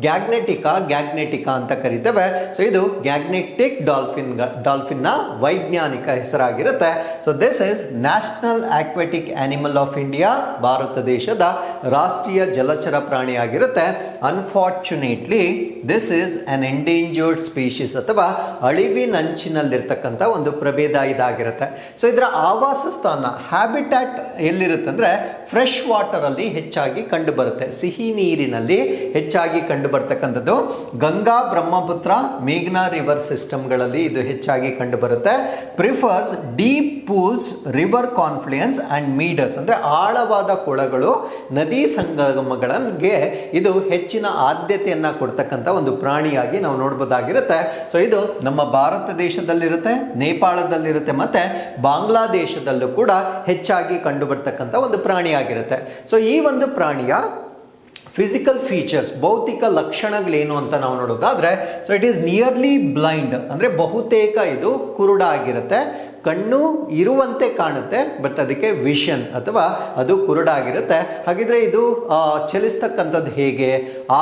ಗ್ಯಾಗ್ನೆಟಿಕಾ ಅಂತ ಕರಿತೇವೆ. ಸೊ ಇದು ಗ್ಯಾಗ್ನೆಟಿಕ್ ಡಾಲ್ಫಿನ್ ನ ವೈಜ್ಞಾನಿಕ ಹೆಸರಾಗಿರುತ್ತೆ. So this is national aquatic animal of India, Bharat ದೇಶದ ರಾಷ್ಟ್ರೀಯ ಜಲಚರ ಪ್ರಾಣಿಯಾಗಿರುತ್ತೆ. Unfortunately this is an endangered species ಅಥವಾ ಅಳಿವಿನಂಚಿನಲ್ಲಿರ್ತಕ್ಕಂಥ ಒಂದು ಪ್ರಭೇದ ಇದಾಗಿರುತ್ತೆ. ಸೊ ಇದರ ಆವಾಸ ಸ್ಥಾನ ಹ್ಯಾಬಿಟ್ಯಾಟ್ ಎಲ್ಲಿರುತ್ತೆ ಅಂದ್ರೆ ಫ್ರೆಶ್ ವಾಟರ್ ಅಲ್ಲಿ ಹೆಚ್ಚಾಗಿ ಕಂಡು ಬರುತ್ತೆ, ಸಿಹಿ ನೀರಿನಲ್ಲಿ ಹೆಚ್ಚಾಗಿ ಕಂಡು ಬರ್ತಕ್ಕಂಥದ್ದು. ಗಂಗಾ, ಬ್ರಹ್ಮಪುತ್ರ, ಮೇಘನಾ ರಿವರ್ ಸಿಸ್ಟಮ್ಗಳಲ್ಲಿ ಇದು ಹೆಚ್ಚಾಗಿ ಕಂಡು ಬರುತ್ತೆ. Prefers deep pools, river confluence and meanders, ಅಂದ್ರೆ ಆಳವಾದ ಕೊಳಗಳು, ನದಿ ಸಂಗಮಗಳಿಗೆ ಇದು ಹೆಚ್ಚಿನ ಆದ್ಯತೆಯನ್ನ ಕೊಡ್ತಕ್ಕಂಥ ಒಂದು ಪ್ರಾಣಿಯಾಗಿ ನಾವು ನೋಡಬಹುದಾಗಿರುತ್ತೆ. ಸೊ ಇದು ನಮ್ಮ ಭಾರತ ದೇಶದಲ್ಲಿರುತ್ತೆ, ನೇಪಾಳದಲ್ಲಿರುತ್ತೆ ಮತ್ತೆ ಬಾಂಗ್ಲಾದೇಶದಲ್ಲೂ ಕೂಡ ಹೆಚ್ಚಾಗಿ ಕಂಡು ಬರ್ತಕ್ಕಂಥ ಒಂದು ಪ್ರಾಣಿಯಾಗಿರುತ್ತೆ. ಸೊ ಈ ಒಂದು ಪ್ರಾಣಿಯ ಫಿಸಿಕಲ್ ಫೀಚರ್ಸ್, ಭೌತಿಕ ಲಕ್ಷಣಗಳೇನು ಅಂತ ನಾವು ನೋಡೋದಾದ್ರೆ, so it is nearly blind, ಅಂದ್ರೆ ಬಹುತೇಕ ಇದು ಕುರುಡ ಆಗಿರುತ್ತೆ. ಕಣ್ಣು ಇರುವಂತೆ ಕಾಣುತ್ತೆ, ಬಟ್ ಅದಕ್ಕೆ ವಿಷನ್ ಅಥವಾ ಅದು ಕುರುಡಾಗಿರುತ್ತೆ. ಹಾಗಿದ್ರೆ ಇದು ಚಲಿಸ್ತಕ್ಕಂಥದ್ದು ಹೇಗೆ,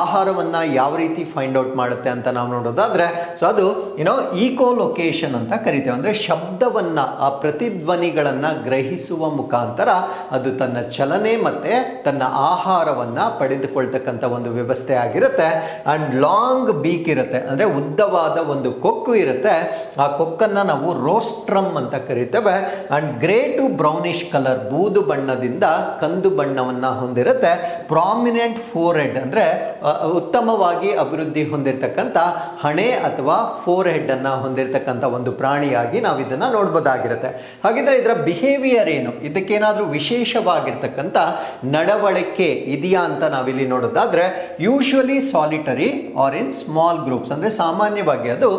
ಆಹಾರವನ್ನು ಯಾವ ರೀತಿ ಫೈಂಡ್ ಔಟ್ ಮಾಡುತ್ತೆ ಅಂತ ನಾವು ನೋಡೋದಾದ್ರೆ, ಸೊ ಅದು ಈಕೋಲೊಕೇಶನ್ ಅಂತ ಕರಿತೇವೆ. ಅಂದರೆ ಶಬ್ದವನ್ನು, ಆ ಪ್ರತಿಧ್ವನಿಗಳನ್ನು ಗ್ರಹಿಸುವ ಮುಖಾಂತರ ಅದು ತನ್ನ ಚಲನೆ ಮತ್ತೆ ತನ್ನ ಆಹಾರವನ್ನು ಪಡೆದುಕೊಳ್ತಕ್ಕಂಥ ಒಂದು ವ್ಯವಸ್ಥೆ ಆಗಿರುತ್ತೆ. ಅಂಡ್ ಲಾಂಗ್ ಬೀಕ್ ಇರುತ್ತೆ, ಅಂದರೆ ಉದ್ದವಾದ ಒಂದು ಕೊಕ್ಕು ಇರುತ್ತೆ. ಆ ಕೊಕ್ಕನ್ನು ನಾವು ರೋಸ್ಟ್ರಮ್ ಅಂತ ಕರಿತೇವೆ. And grey to brownish colour, ಬೂದು ಬಣ್ಣದಿಂದ ಕಂದು ಬಣ್ಣವನ್ನು ಹೊಂದಿರುತ್ತೆ. ಪ್ರಾಮಿನೆಂಟ್ ಫೋರ್ ಹೆಡ್, ಅಂದರೆ ಉತ್ತಮವಾಗಿ ಅಭಿವೃದ್ಧಿ ಹೊಂದಿರತಕ್ಕಂಥ ಹಣೆ ಅಥವಾ ಫೋರ್ ಹೆಡ್ ಅನ್ನು ಹೊಂದಿರತಕ್ಕಂಥ ಒಂದು ಪ್ರಾಣಿಯಾಗಿ ನಾವು ಇದನ್ನ ನೋಡ್ಬೋದಾಗಿರುತ್ತೆ. ಹಾಗಿದ್ರೆ ಇದರ ಬಿಹೇವಿಯರ್ ಏನು, ಇದಕ್ಕೇನಾದ್ರೂ ವಿಶೇಷವಾಗಿರ್ತಕ್ಕಂಥ ನಡವಳಿಕೆ ಇದೆಯಾ ಅಂತ ನಾವಿಲ್ಲಿ ನೋಡೋದಾದ್ರೆ, usually solitary or in small groups, ಅಂದ್ರೆ ಸಾಮಾನ್ಯವಾಗಿ ಅದು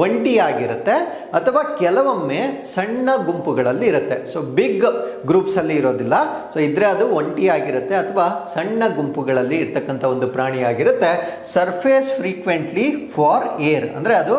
ಒಂಟಿಯಾಗಿರುತ್ತೆ ಅಥವಾ ಕೆಲವೊಮ್ಮೆ ಸಣ್ಣ ಗುಂಪುಗಳಲ್ಲಿ ಇರುತ್ತೆ. ಸೊ ಬಿಗ್ ಗ್ರೂಪ್ಸ್ ಅಲ್ಲಿ ಇರೋದಿಲ್ಲ. ಸೊ ಇದ್ರೆ ಅದು ಒಂಟಿಯಾಗಿರುತ್ತೆ ಅಥವಾ ಸಣ್ಣ ಗುಂಪುಗಳಲ್ಲಿ ಇರ್ತಕ್ಕಂಥ ಒಂದು ಪ್ರಾಣಿಯಾಗಿರುತ್ತೆ. ಸರ್ಫೇಸ್ ಫ್ರೀಕ್ವೆಂಟ್ಲಿ ಫಾರ್ ಏರ್, ಅಂದ್ರೆ ಅದು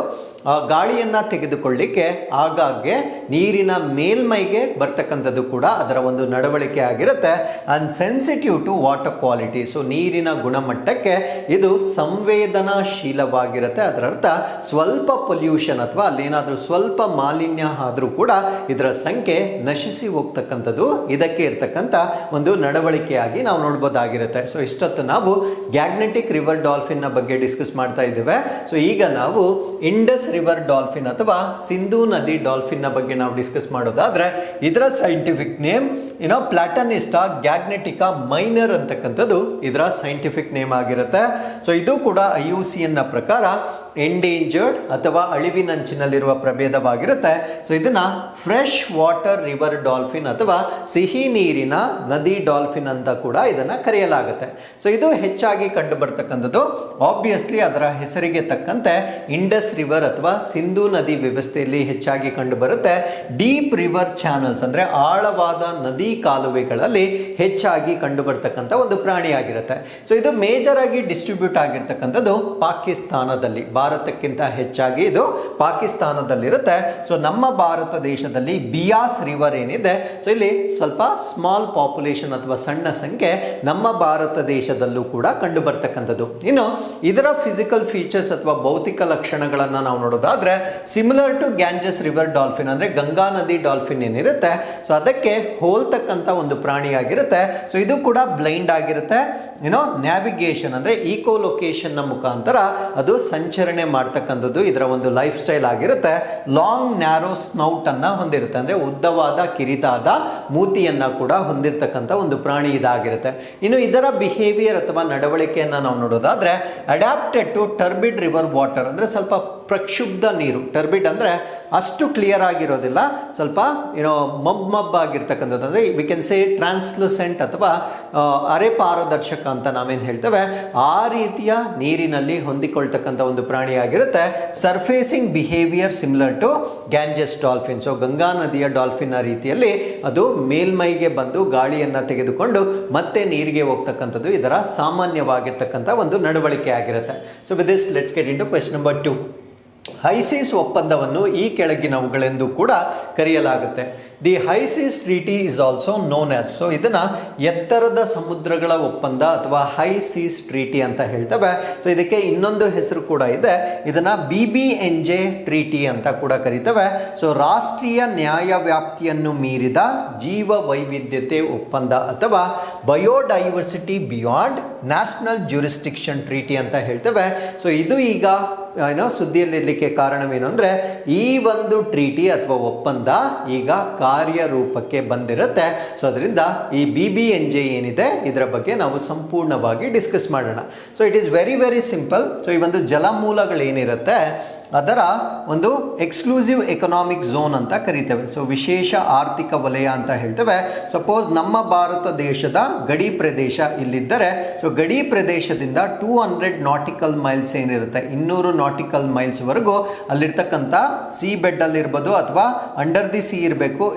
ಗಾಳಿಯನ್ನು ತೆಗೆದುಕೊಳ್ಳಿಕ್ಕೆ ಆಗಾಗ್ಗೆ ನೀರಿನ ಮೇಲ್ಮೈಗೆ ಬರ್ತಕ್ಕಂಥದ್ದು ಕೂಡ ಅದರ ಒಂದು ನಡವಳಿಕೆ ಆಗಿರುತ್ತೆ. And sensitive to water quality, so ನೀರಿನ ಗುಣಮಟ್ಟಕ್ಕೆ ಇದು ಸಂವೇದನಾಶೀಲವಾಗಿರುತ್ತೆ. ಅದರ ಅರ್ಥ ಸ್ವಲ್ಪ ಪೊಲ್ಯೂಷನ್ ಅಥವಾ ಅಲ್ಲೇನಾದರೂ ಸ್ವಲ್ಪ ಮಾಲಿನ್ಯ ಆದರೂ ಕೂಡ ಇದರ ಸಂಖ್ಯೆ ನಶಿಸಿ ಹೋಗ್ತಕ್ಕಂಥದ್ದು ಇದಕ್ಕೆ ಇರ್ತಕ್ಕಂಥ ಒಂದು ನಡವಳಿಕೆಯಾಗಿ ನಾವು ನೋಡ್ಬೋದಾಗಿರುತ್ತೆ. ಸೊ ಇಷ್ಟೊತ್ತು ನಾವು ಗ್ಯಾಗ್ನೆಟಿಕ್ ರಿವರ್ ಡಾಲ್ಫಿನ್ನ ಬಗ್ಗೆ ಡಿಸ್ಕಸ್ ಮಾಡ್ತಾ ಇದ್ದೇವೆ. ಸೊ ಈಗ ನಾವು ಇಂಡಸ್ ರಿವರ್ ಡಾಲ್ಫಿನ್ ಅಥವಾ ಸಿಂಧೂ ನದಿ ಡಾಲ್ಫಿನ್ ನ ಬಗ್ಗೆ ನಾವು ಡಿಸ್ಕಸ್ ಮಾಡೋದಾದ್ರೆ, ಇದರ ಸೈಂಟಿಫಿಕ್ ನೇಮ್ ಪ್ಲಾಟನಿಸ್ಟಾ ಗ್ಯಾಗ್ನೆಟಿಕಾ ಮೈನರ್ ಅಂತಕ್ಕಂಥದ್ದು ಇದರ ಸೈಂಟಿಫಿಕ್ ನೇಮ್ ಆಗಿರುತ್ತೆ. ಸೊ ಇದು ಕೂಡ IUCN ನ ಪ್ರಕಾರ ಎಂಡೇಂಜರ್ಡ್ ಅಥವಾ ಅಳಿವಿನಂಚಿನಲ್ಲಿರುವ ಪ್ರಭೇದವಾಗಿರುತ್ತೆ. ಸೊ ಇದನ್ನ ಫ್ರೆಶ್ ವಾಟರ್ ರಿವರ್ ಡಾಲ್ಫಿನ್ ಅಥವಾ ಸಿಹಿ ನೀರಿನ ನದಿ ಡಾಲ್ಫಿನ್ ಅಂತ ಕೂಡ ಇದನ್ನ ಕರೆಯಲಾಗುತ್ತೆ. ಸೊ ಇದು ಹೆಚ್ಚಾಗಿ ಕಂಡು ಬರ್ತಕ್ಕಂಥದ್ದು ಆಬ್ವಿಯಸ್ಲಿ ಅದರ ಹೆಸರಿಗೆ ತಕ್ಕಂತೆ ಇಂಡಸ್ ರಿವರ್ ಅಥವಾ ಸಿಂಧೂ ನದಿ ವ್ಯವಸ್ಥೆಯಲ್ಲಿ ಹೆಚ್ಚಾಗಿ ಕಂಡು ಬರುತ್ತೆ. ಡೀಪ್ ರಿವರ್ ಚಾನಲ್ಸ್, ಅಂದ್ರೆ ಆಳವಾದ ನದಿ ಕಾಲುವೆಗಳಲ್ಲಿ ಹೆಚ್ಚಾಗಿ ಕಂಡು ಬರ್ತಕ್ಕಂಥ ಒಂದು ಪ್ರಾಣಿಯಾಗಿರುತ್ತೆ. ಸೊ ಇದು ಮೇಜರ್ ಆಗಿ ಡಿಸ್ಟ್ರಿಬ್ಯೂಟ್ ಆಗಿರ್ತಕ್ಕಂಥದ್ದು ಪಾಕಿಸ್ತಾನದಲ್ಲಿ, ಭಾರತಕ್ಕಿಂತ ಹೆಚ್ಚಾಗಿ ಇದು ಪಾಕಿಸ್ತಾನದಲ್ಲಿರುತ್ತೆ. ಸೊ ನಮ್ಮ ಭಾರತ ದೇಶದಲ್ಲಿ ಬಿಯಾಸ್ ರಿವರ್ ಏನಿದೆ, ಸೊ ಇಲ್ಲಿ ಸ್ವಲ್ಪ ಸ್ಮಾಲ್ ಪಾಪ್ಯುಲೇಷನ್ ಅಥವಾ ಸಣ್ಣ ಸಂಖ್ಯೆ ನಮ್ಮ ಭಾರತ ದೇಶದಲ್ಲೂ ಕೂಡ ಕಂಡು ಬರ್ತಕ್ಕಂಥದ್ದು. ಇನ್ನು ಇದರ ಫಿಸಿಕಲ್ ಫೀಚರ್ಸ್ ಅಥವಾ ಭೌತಿಕ ಲಕ್ಷಣಗಳನ್ನು ನಾವು ನೋಡೋದಾದ್ರೆ, similar to Ganges river dolphin, ಅಂದ್ರೆ ಗಂಗಾ ನದಿ ಡಾಲ್ಫಿನ್ ಏನಿರುತ್ತೆ, ಸೊ ಅದಕ್ಕೆ ಹೋಲ್ತಕ್ಕಂಥ ಒಂದು ಪ್ರಾಣಿಯಾಗಿರುತ್ತೆ. ಸೊ ಇದು ಕೂಡ ಬ್ಲೈಂಡ್ ಆಗಿರುತ್ತೆ. ನ್ಯಾವಿಗೇಷನ್ ಅಂದ್ರೆ ಈಕೋಲೊಕೇಶನ್ ನ ಮುಖಾಂತರ ಅದು ಸಂಚರಣೆ ಮಾಡ್ತಕ್ಕಂಥದ್ದು ಇದರ ಒಂದು ಲೈಫ್ ಸ್ಟೈಲ್ ಆಗಿರುತ್ತೆ. ಲಾಂಗ್ ನ್ಯಾರೋ ಸ್ನೌಟ್ ಅನ್ನ ಹೊಂದಿರುತ್ತೆ, ಅಂದ್ರೆ ಉದ್ದವಾದ ಕಿರಿದಾದ ಮೂತಿಯನ್ನ ಕೂಡ ಹೊಂದಿರತಕ್ಕಂಥ ಒಂದು ಪ್ರಾಣಿ ಇದಾಗಿರುತ್ತೆ. ಇನ್ನು ಇದರ ಬಿಹೇವಿಯರ್ ಅಥವಾ ನಡವಳಿಕೆಯನ್ನ ನಾವು ನೋಡೋದಾದ್ರೆ, ಅಡ್ಯಾಪ್ಟೆಡ್ ಟು ಟರ್ಬಿಡ್ ರಿವರ್ ವಾಟರ್, ಅಂದ್ರೆ ಸ್ವಲ್ಪ ಪ್ರಕ್ಷುಬ್ಧ ನೀರು. ಟರ್ಬಿಡ್ ಅಂದ್ರೆ ಅಷ್ಟು ಕ್ಲಿಯರ್ ಆಗಿರೋದಿಲ್ಲ, ಸ್ವಲ್ಪ ಮಬ್ ಆಗಿರ್ತಕ್ಕಂಥದ್ದು, ಅಂದ್ರೆ ವಿ ಕ್ಯಾನ್ ಸೇ ಟ್ರಾನ್ಸ್ಲೂಸೆಂಟ್ ಅಥವಾ ಅರೆ ಪಾರದರ್ಶಕ ಅಂತ ನಾವೇನು ಹೇಳ್ತೇವೆ, ಆ ರೀತಿಯ ನೀರಿನಲ್ಲಿ ಹೊಂದಿಕೊಳ್ತಕ್ಕಂಥ ಒಂದು ಪ್ರಾಣಿಯಾಗಿರುತ್ತೆ. Surfacing behaviour similar to Ganges dolphin, so Ganga ನದಿಯ ಡಾಲ್ಫಿನ್ ರೀತಿಯಲ್ಲಿ ಅದು ಮೇಲ್ಮೈಗೆ ಬಂದು ಗಾಳಿಯನ್ನ ತೆಗೆದುಕೊಂಡು ಮತ್ತೆ ನೀರಿಗೆ ಹೋಗ್ತಕ್ಕಂಥದ್ದು ಇದರ ಸಾಮಾನ್ಯವಾಗಿರ್ತಕ್ಕಂಥ ಒಂದು ನಡವಳಿಕೆ ಆಗಿರುತ್ತೆ. So with this let's get into question number 2. High seas ಒಪ್ಪಂದವನ್ನು ಈ ಕೆಳಗಿನವುಗಳೆಂದು ಕೂಡ ಕರೆಯಲಾಗುತ್ತೆ. The high seas treaty is also known as, so ಇದನ್ನ ಎತ್ತರದ ಸಮುದ್ರಗಳ ಒಪ್ಪಂದ ಅಥವಾ ಹೈಸೀಸ್ ಟ್ರೀಟಿ ಅಂತ ಹೇಳ್ತೇವೆ. ಸೊ ಇದಕ್ಕೆ ಇನ್ನೊಂದು ಹೆಸರು ಕೂಡ ಇದೆ, ಇದನ್ನ BBNJ ಟ್ರೀಟಿ ಅಂತ ಕೂಡ ಕರೀತೇವೆ. ಸೊ ರಾಷ್ಟ್ರೀಯ ನ್ಯಾಯ ವ್ಯಾಪ್ತಿಯನ್ನು ಮೀರಿದ ಜೀವ ವೈವಿಧ್ಯತೆ ಒಪ್ಪಂದ ಅಥವಾ biodiversity beyond national jurisdiction treaty ಅಂತ ಹೇಳ್ತೇವೆ. ಸೊ ಇದು ಈಗ ಸುದ್ದಿಯಲ್ಲಿರಲಿಕ್ಕೆ ಕಾರಣವೇನು ಅಂದರೆ, ಈ ಒಂದು ಟ್ರೀಟಿ ಅಥವಾ ಒಪ್ಪಂದ ಈಗ ಕಾರ್ಯರೂಪಕ್ಕೆ ಬಂದಿರುತ್ತೆ. ಸೊ ಅದರಿಂದ ಈ BBNJ ಏನಿದೆ ಇದರ ಬಗ್ಗೆ ನಾವು ಸಂಪೂರ್ಣವಾಗಿ ಡಿಸ್ಕಸ್ ಮಾಡೋಣ. So it is very very simple. So ಈ ಒಂದು ಜಲಮೂಲಗಳೇನಿರುತ್ತೆ ಅದರ ಒಂದು ಎಕ್ಸ್ಕ್ಲೂಸಿವ್ ಎಕನಾಮಿಕ್ ಝೋನ್ ಅಂತ ಕರಿತೇವೆ. ಸೊ ವಿಶೇಷ ಆರ್ಥಿಕ ವಲಯ ಅಂತ ಹೇಳ್ತೇವೆ. ಸಪೋಸ್ ನಮ್ಮ ಭಾರತ ದೇಶದ ಗಡಿ ಪ್ರದೇಶ ಇಲ್ಲಿದ್ದರೆ, ಸೊ ಗಡಿ ಪ್ರದೇಶದಿಂದ 200 ನಾಟಿಕಲ್ ಮೈಲ್ಸ್ ಏನಿರುತ್ತೆ, 200 ನಾಟಿಕಲ್ ಮೈಲ್ಸ್ ವರೆಗೂ ಅಲ್ಲಿರ್ತಕ್ಕಂಥ ಸಿ ಬೆಡ್ ಅಲ್ಲಿ ಇರ್ಬೋದು ಅಥವಾ ಅಂಡರ್ ದಿ ಸಿ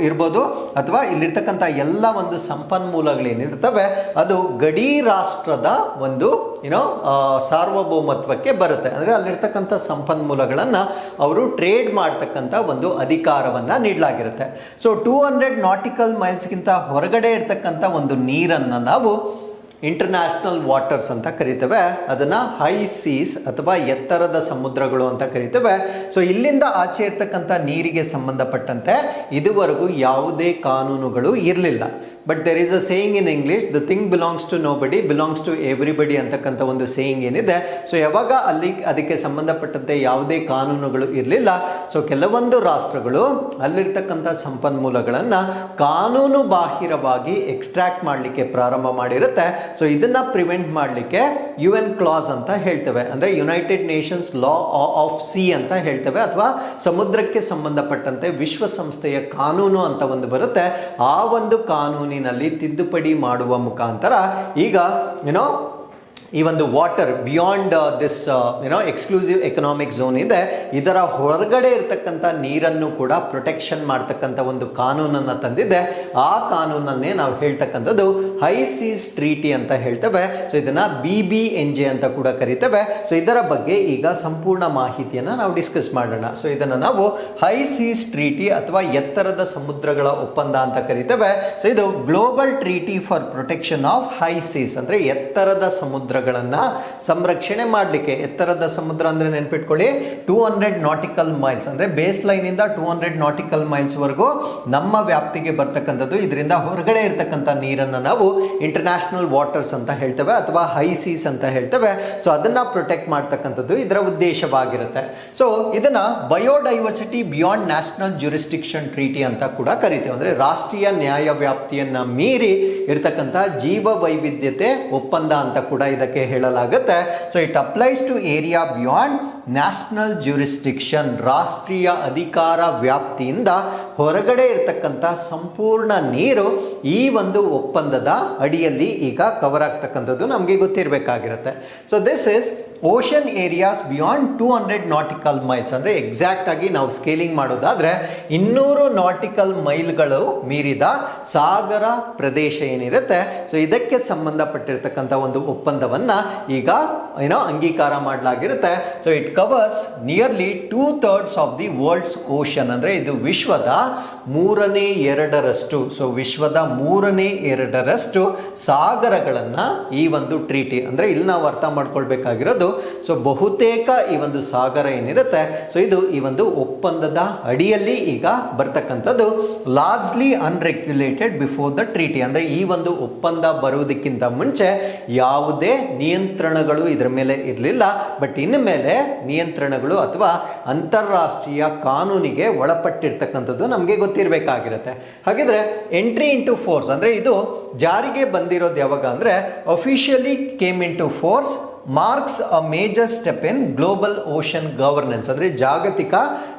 ಇರ್ಬೋದು ಅಥವಾ ಇಲ್ಲಿರ್ತಕ್ಕಂಥ ಎಲ್ಲ ಒಂದು ಸಂಪನ್ಮೂಲಗಳೇನಿರ್ತವೆ ಅದು ಗಡಿ ರಾಷ್ಟ್ರದ ಒಂದು ಸಾರ್ವಭೌಮತ್ವಕ್ಕೆ ಬರುತ್ತೆ. ಅಂದ್ರೆ ಅಲ್ಲಿರ್ತಕ್ಕಂಥ ಸಂಪನ್ಮೂಲಗಳನ್ನು ವಸ್ತುಗಳನ್ನು ಅವರು ಟ್ರೇಡ್ ಮಾಡ್ತಕ್ಕಂಥ ಒಂದು ಅಧಿಕಾರವನ್ನು ನೀಡಲಾಗಿರುತ್ತೆ. ಸೊ 200 ನಾಟಿಕಲ್ ಮೈಲ್ಸ್ಗಿಂತ ಹೊರಗಡೆ ಇರ್ತಕ್ಕಂಥ ಒಂದು ನೀರನ್ನು ನಾವು ಇಂಟರ್ನ್ಯಾಷನಲ್ ವಾಟರ್ಸ್ ಅಂತ ಕರಿತೇವೆ. ಅದನ್ನು ಹೈ ಸೀಸ್ ಅಥವಾ ಎತ್ತರದ ಸಮುದ್ರಗಳು ಅಂತ ಕರಿತೇವೆ. ಸೊ ಇಲ್ಲಿಂದ ಆಚೆ ಇರ್ತಕ್ಕಂಥ ನೀರಿಗೆ ಸಂಬಂಧಪಟ್ಟಂತೆ ಇದುವರೆಗೂ ಯಾವುದೇ ಕಾನೂನುಗಳು ಇರಲಿಲ್ಲ. But there is a saying in English, the thing belongs to nobody belongs to everybody ಅಂತಕ್ಕಂಥ ಒಂದು ಸೇಯಿಂಗ್ ಏನಿದೆ. ಸೊ ಯಾವಾಗ ಅದಕ್ಕೆ ಸಂಬಂಧಪಟ್ಟಂತೆ ಯಾವುದೇ ಕಾನೂನುಗಳು ಇರಲಿಲ್ಲ, ಸೊ ಕೆಲವೊಂದು ರಾಷ್ಟ್ರಗಳು ಅಲ್ಲಿರ್ತಕ್ಕಂಥ ಸಂಪನ್ಮೂಲಗಳನ್ನು ಕಾನೂನು ಬಾಹಿರವಾಗಿ ಎಕ್ಸ್ಟ್ರಾಕ್ಟ್ ಮಾಡಲಿಕ್ಕೆ ಪ್ರಾರಂಭ ಮಾಡಿರುತ್ತೆ. ಸೊ ಇದನ್ನ ಪ್ರಿವೆಂಟ್ ಮಾಡಲಿಕ್ಕೆ UN ಕ್ಲಾಸ್ ಅಂತ ಹೇಳ್ತೇವೆ, ಅಂದರೆ United Nations law of C ಅಂತ ಹೇಳ್ತೇವೆ, ಅಥವಾ ಸಮುದ್ರಕ್ಕೆ ಸಂಬಂಧಪಟ್ಟಂತೆ ವಿಶ್ವಸಂಸ್ಥೆಯ ಕಾನೂನು ಅಂತ ಒಂದು ಬರುತ್ತೆ. ಆ ಒಂದು ಕಾನೂನಿನಲ್ಲಿ ತಿದ್ದುಪಡಿ ಮಾಡುವ ಮುಖಾಂತರ ಈಗ ಈ ಒಂದು water beyond this exclusive economic zone ಇದೆ, ಇದರ ಹೊರಗಡೆ ಇರತಕ್ಕಂಥ ನೀರನ್ನು ಕೂಡ ಪ್ರೊಟೆಕ್ಷನ್ ಮಾಡ್ತಕ್ಕಂಥ ಒಂದು ಕಾನೂನನ್ನು ತಂದಿದೆ. ಆ ಕಾನೂನನ್ನೇ ನಾವು ಹೇಳ್ತಕ್ಕಂಥದ್ದು ಹೈ ಸೀಸ್ ಟ್ರೀಟಿ ಅಂತ ಹೇಳ್ತೇವೆ. ಸೊ ಇದನ್ನ BBNJ ಅಂತ ಕೂಡ ಕರಿತೇವೆ. ಸೊ ಇದರ ಬಗ್ಗೆ ಈಗ ಸಂಪೂರ್ಣ ಮಾಹಿತಿಯನ್ನು ನಾವು ಡಿಸ್ಕಸ್ ಮಾಡೋಣ. ಸೊ ಇದನ್ನು ನಾವು ಹೈ ಸೀಸ್ ಟ್ರೀಟಿ ಅಥವಾ ಎತ್ತರದ ಸಮುದ್ರಗಳ ಒಪ್ಪಂದ ಅಂತ ಕರಿತೇವೆ. ಸೊ ಇದು global treaty for protection of high seas, ಅಂದರೆ ಎತ್ತರದ ಸಮುದ್ರಗಳನ್ನ ಸಂರಕ್ಷಣೆ ಮಾಡಲಿಕ್ಕೆ. ಎತ್ತರದ ಸಮುದ್ರ ಅಂದ್ರೆ ನೆನ್ಪಿಟ್ಕೊಳ್ಳಿ, 200 ನಾಟಿಕಲ್ ಮೈಲ್ಸ್ ಅಂದ್ರೆ ಬೇಸ್ ಲೈನ್ ಇಂದ 200 ನಾಟಿಕಲ್ ಮೈಲ್ಸ್ ವರೆಗೂ ನಮ್ಮ ವ್ಯಾಪ್ತಿಗೆ ಬರ್ತಕ್ಕಂಥದ್ದು. ಇದರಿಂದ ಹೊರಗಡೆ ಇರತಕ್ಕಂಥ ನೀರನ್ನು ನಾವು ಇಂಟರ್ನ್ಯಾಷನಲ್ ವಾಟರ್ಸ್ ಅಂತ ಹೇಳ್ತೇವೆ ಅಥವಾ ಹೈ ಸೀಸ್ ಅಂತ ಹೇಳ್ತೇವೆ. ಸೊ ಅದನ್ನ ಪ್ರೊಟೆಕ್ಟ್ ಮಾಡ್ತಕ್ಕಂಥದ್ದು ಇದರ ಉದ್ದೇಶವಾಗಿರುತ್ತೆ. ಸೊ ಇದನ್ನ biodiversity beyond national jurisdiction treaty ಅಂತ ಕೂಡ ಕರಿತೇವೆ. ಅಂದ್ರೆ ರಾಷ್ಟ್ರೀಯ ನ್ಯಾಯ ವ್ಯಾಪ್ತಿಯನ್ನ ಮೀರಿ ಇರತಕ್ಕಂಥ ಜೀವ ವೈವಿಧ್ಯತೆ ಒಪ್ಪಂದ ಅಂತ ಕೂಡ ಇದಕ್ಕೆ ಹೇಳಲಾಗುತ್ತೆ. So it applies to area beyond national jurisdiction, ರಾಷ್ಟ್ರೀಯ ಅಧಿಕಾರ ವ್ಯಾಪ್ತಿಯಿಂದ ಹೊರಗಡೆ ಇರತಕ್ಕಂಥ ಸಂಪೂರ್ಣ ನೀರು ಈ ಒಂದು ಒಪ್ಪಂದದ ಅಡಿಯಲ್ಲಿ ಈಗ ಕವರ್ ಆಗ್ತಕ್ಕಂಥದ್ದು ನಮಗೆ ಗೊತ್ತಿರಬೇಕಾಗಿರುತ್ತೆ. So this is ocean areas beyond 200 nautical miles, ಅಂದರೆ ಎಕ್ಸಾಕ್ಟ್ ಆಗಿ ನಾವು ಸ್ಕೇಲಿಂಗ್ ಮಾಡೋದಾದ್ರೆ 200 ನಾಟಿಕಲ್ ಮೈಲ್ಗಳು ಮೀರಿದ ಸಾಗರ ಪ್ರದೇಶ ಏನಿರುತ್ತೆ. ಸೊ ಇದಕ್ಕೆ ಸಂಬಂಧಪಟ್ಟಿರ್ತಕ್ಕಂಥ ಒಂದು ಒಪ್ಪಂದವನ್ನ ಈಗ ಅಂಗೀಕಾರ ಮಾಡಲಾಗಿರುತ್ತೆ. So it covers nearly 2/3 of the world's ocean, ಅಂದರೆ ಇದು ವಿಶ್ವದ 2/3. ಸೊ ವಿಶ್ವದ 2/3 ಸಾಗರಗಳನ್ನು ಈ ಒಂದು ಟ್ರೀಟಿ, ಅಂದರೆ ಇಲ್ಲಿ ನಾವು ಅರ್ಥ ಮಾಡ್ಕೊಳ್ಬೇಕಾಗಿರೋದು, ಸೊ ಬಹುತೇಕ ಈ ಒಂದು ಸಾಗರ ಏನಿರುತ್ತೆ, ಸೊ ಇದು ಈ ಒಂದು ಒಪ್ಪಂದದ ಅಡಿಯಲ್ಲಿ ಈಗ ಬರ್ತಕ್ಕಂಥದ್ದು. Largely unregulated before the treaty, ಅಂದರೆ ಈ ಒಂದು ಒಪ್ಪಂದ ಬರುವುದಕ್ಕಿಂತ ಮುಂಚೆ ಯಾವುದೇ ನಿಯಂತ್ರಣಗಳು ಇದರ ಮೇಲೆ ಇರಲಿಲ್ಲ. ಬಟ್ ಇನ್ನು ಮೇಲೆ ನಿಯಂತ್ರಣಗಳು ಅಥವಾ ಅಂತಾರಾಷ್ಟ್ರೀಯ ಕಾನೂನಿಗೆ ಒಳಪಟ್ಟಿರ್ತಕ್ಕಂಥದ್ದು ನಮಗೆ ಗೊತ್ತಿರಬೇಕಾಗಿರುತ್ತೆ. ಹಾಗಿದ್ರೆ ಎಂಟ್ರಿ ಇಂಟು ಫೋರ್ಸ್, ಅಂದರೆ ಇದು ಜಾರಿಗೆ ಬಂದಿರೋದು ಯಾವಾಗ ಅಂದರೆ officially came into force marks a major step in global ocean governance, ಅಂದರೆ ಜಾಗತಿಕ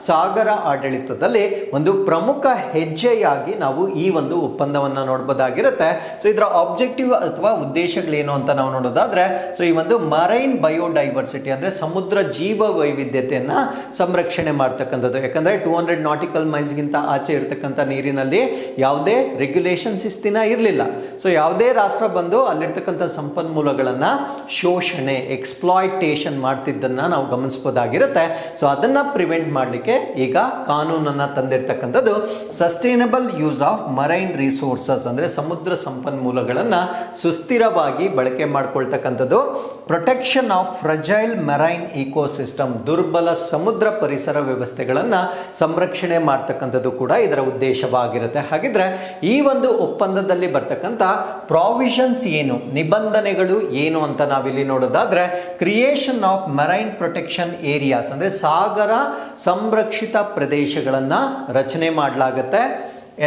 ಸಾಗರ ಆಡಳಿತದಲ್ಲಿ ಒಂದು ಪ್ರಮುಖ ಹೆಜ್ಜೆಯಾಗಿ ನಾವು ಈ ಒಂದು ಒಪ್ಪಂದವನ್ನು ನೋಡಬಹುದಾಗಿರುತ್ತೆ. ಸೊ ಇದರ ಆಬ್ಜೆಕ್ಟಿವ್ ಅಥವಾ ಉದ್ದೇಶಗಳೇನು ಅಂತ ನಾವು ನೋಡೋದಾದ್ರೆ, ಸೊ ಈ ಒಂದು ಮರೈನ್ ಬಯೋಡೈವರ್ಸಿಟಿ, ಅಂದರೆ ಸಮುದ್ರ ಜೀವ ವೈವಿಧ್ಯತೆಯನ್ನು ಸಂರಕ್ಷಣೆ ಮಾಡ್ತಕ್ಕಂಥದ್ದು. ಯಾಕಂದರೆ 200 ನಾಟಿಕಲ್ ಮೈಲ್ಸ್ಗಿಂತ ಆಚೆ ಇರತಕ್ಕಂಥ ನೀರಿನಲ್ಲಿ ಯಾವುದೇ ರೆಗ್ಯುಲೇಷನ್ ಶಿಸ್ತಿನ ಇರಲಿಲ್ಲ. ಸೊ ಯಾವುದೇ ರಾಷ್ಟ್ರ ಬಂದು ಅಲ್ಲಿರ್ತಕ್ಕಂಥ ಸಂಪನ್ಮೂಲಗಳನ್ನು ಶೋಷಣೆ, ಎಕ್ಸ್ಪ್ಲಾಯ್ಟೇಷನ್ ಮಾಡ್ತಿದ್ದನ್ನ ನಾವು ಗಮನಿಸಬಹುದಾಗಿರುತ್ತೆ. ಸೊ ಅದನ್ನ ಪ್ರಿವೆಂಟ್ ಮಾಡಲಿಕ್ಕೆ ಈಗ ಕಾನೂನನ್ನ ತಂದಿರತಕ್ಕಂಥದ್ದು sustainable use of marine resources, ಅಂದರೆ ಸಮುದ್ರ ಸಂಪನ್ಮೂಲಗಳನ್ನು ಸುಸ್ಥಿರವಾಗಿ ಬಳಕೆ ಮಾಡ್ಕೊಳ್ತಕ್ಕಂಥದ್ದು. Protection of fragile marine ecosystem, ದುರ್ಬಲ ಸಮುದ್ರ ಪರಿಸರ ವ್ಯವಸ್ಥೆಗಳನ್ನು ಸಂರಕ್ಷಣೆ ಮಾಡ್ತಕ್ಕಂಥದ್ದು ಕೂಡ ಇದರ ಉದ್ದೇಶವಾಗಿರುತ್ತೆ. ಹಾಗಿದ್ರೆ ಈ ಒಂದು ಒಪ್ಪಂದದಲ್ಲಿ ಬರ್ತಕ್ಕಂಥ ಪ್ರಾವಿಷನ್ಸ್ ಏನು, ನಿಬಂಧನೆಗಳು ಏನು ಅಂತ ನಾವಿಲ್ಲಿ ನೋಡೋದಾದ್ರೆ, creation of marine protection areas, ಅಂದರೆ ಸಾಗರ ಸಂರಕ್ಷಿತ ಪ್ರದೇಶಗಳನ್ನು ರಚನೆ ಮಾಡಲಾಗುತ್ತೆ.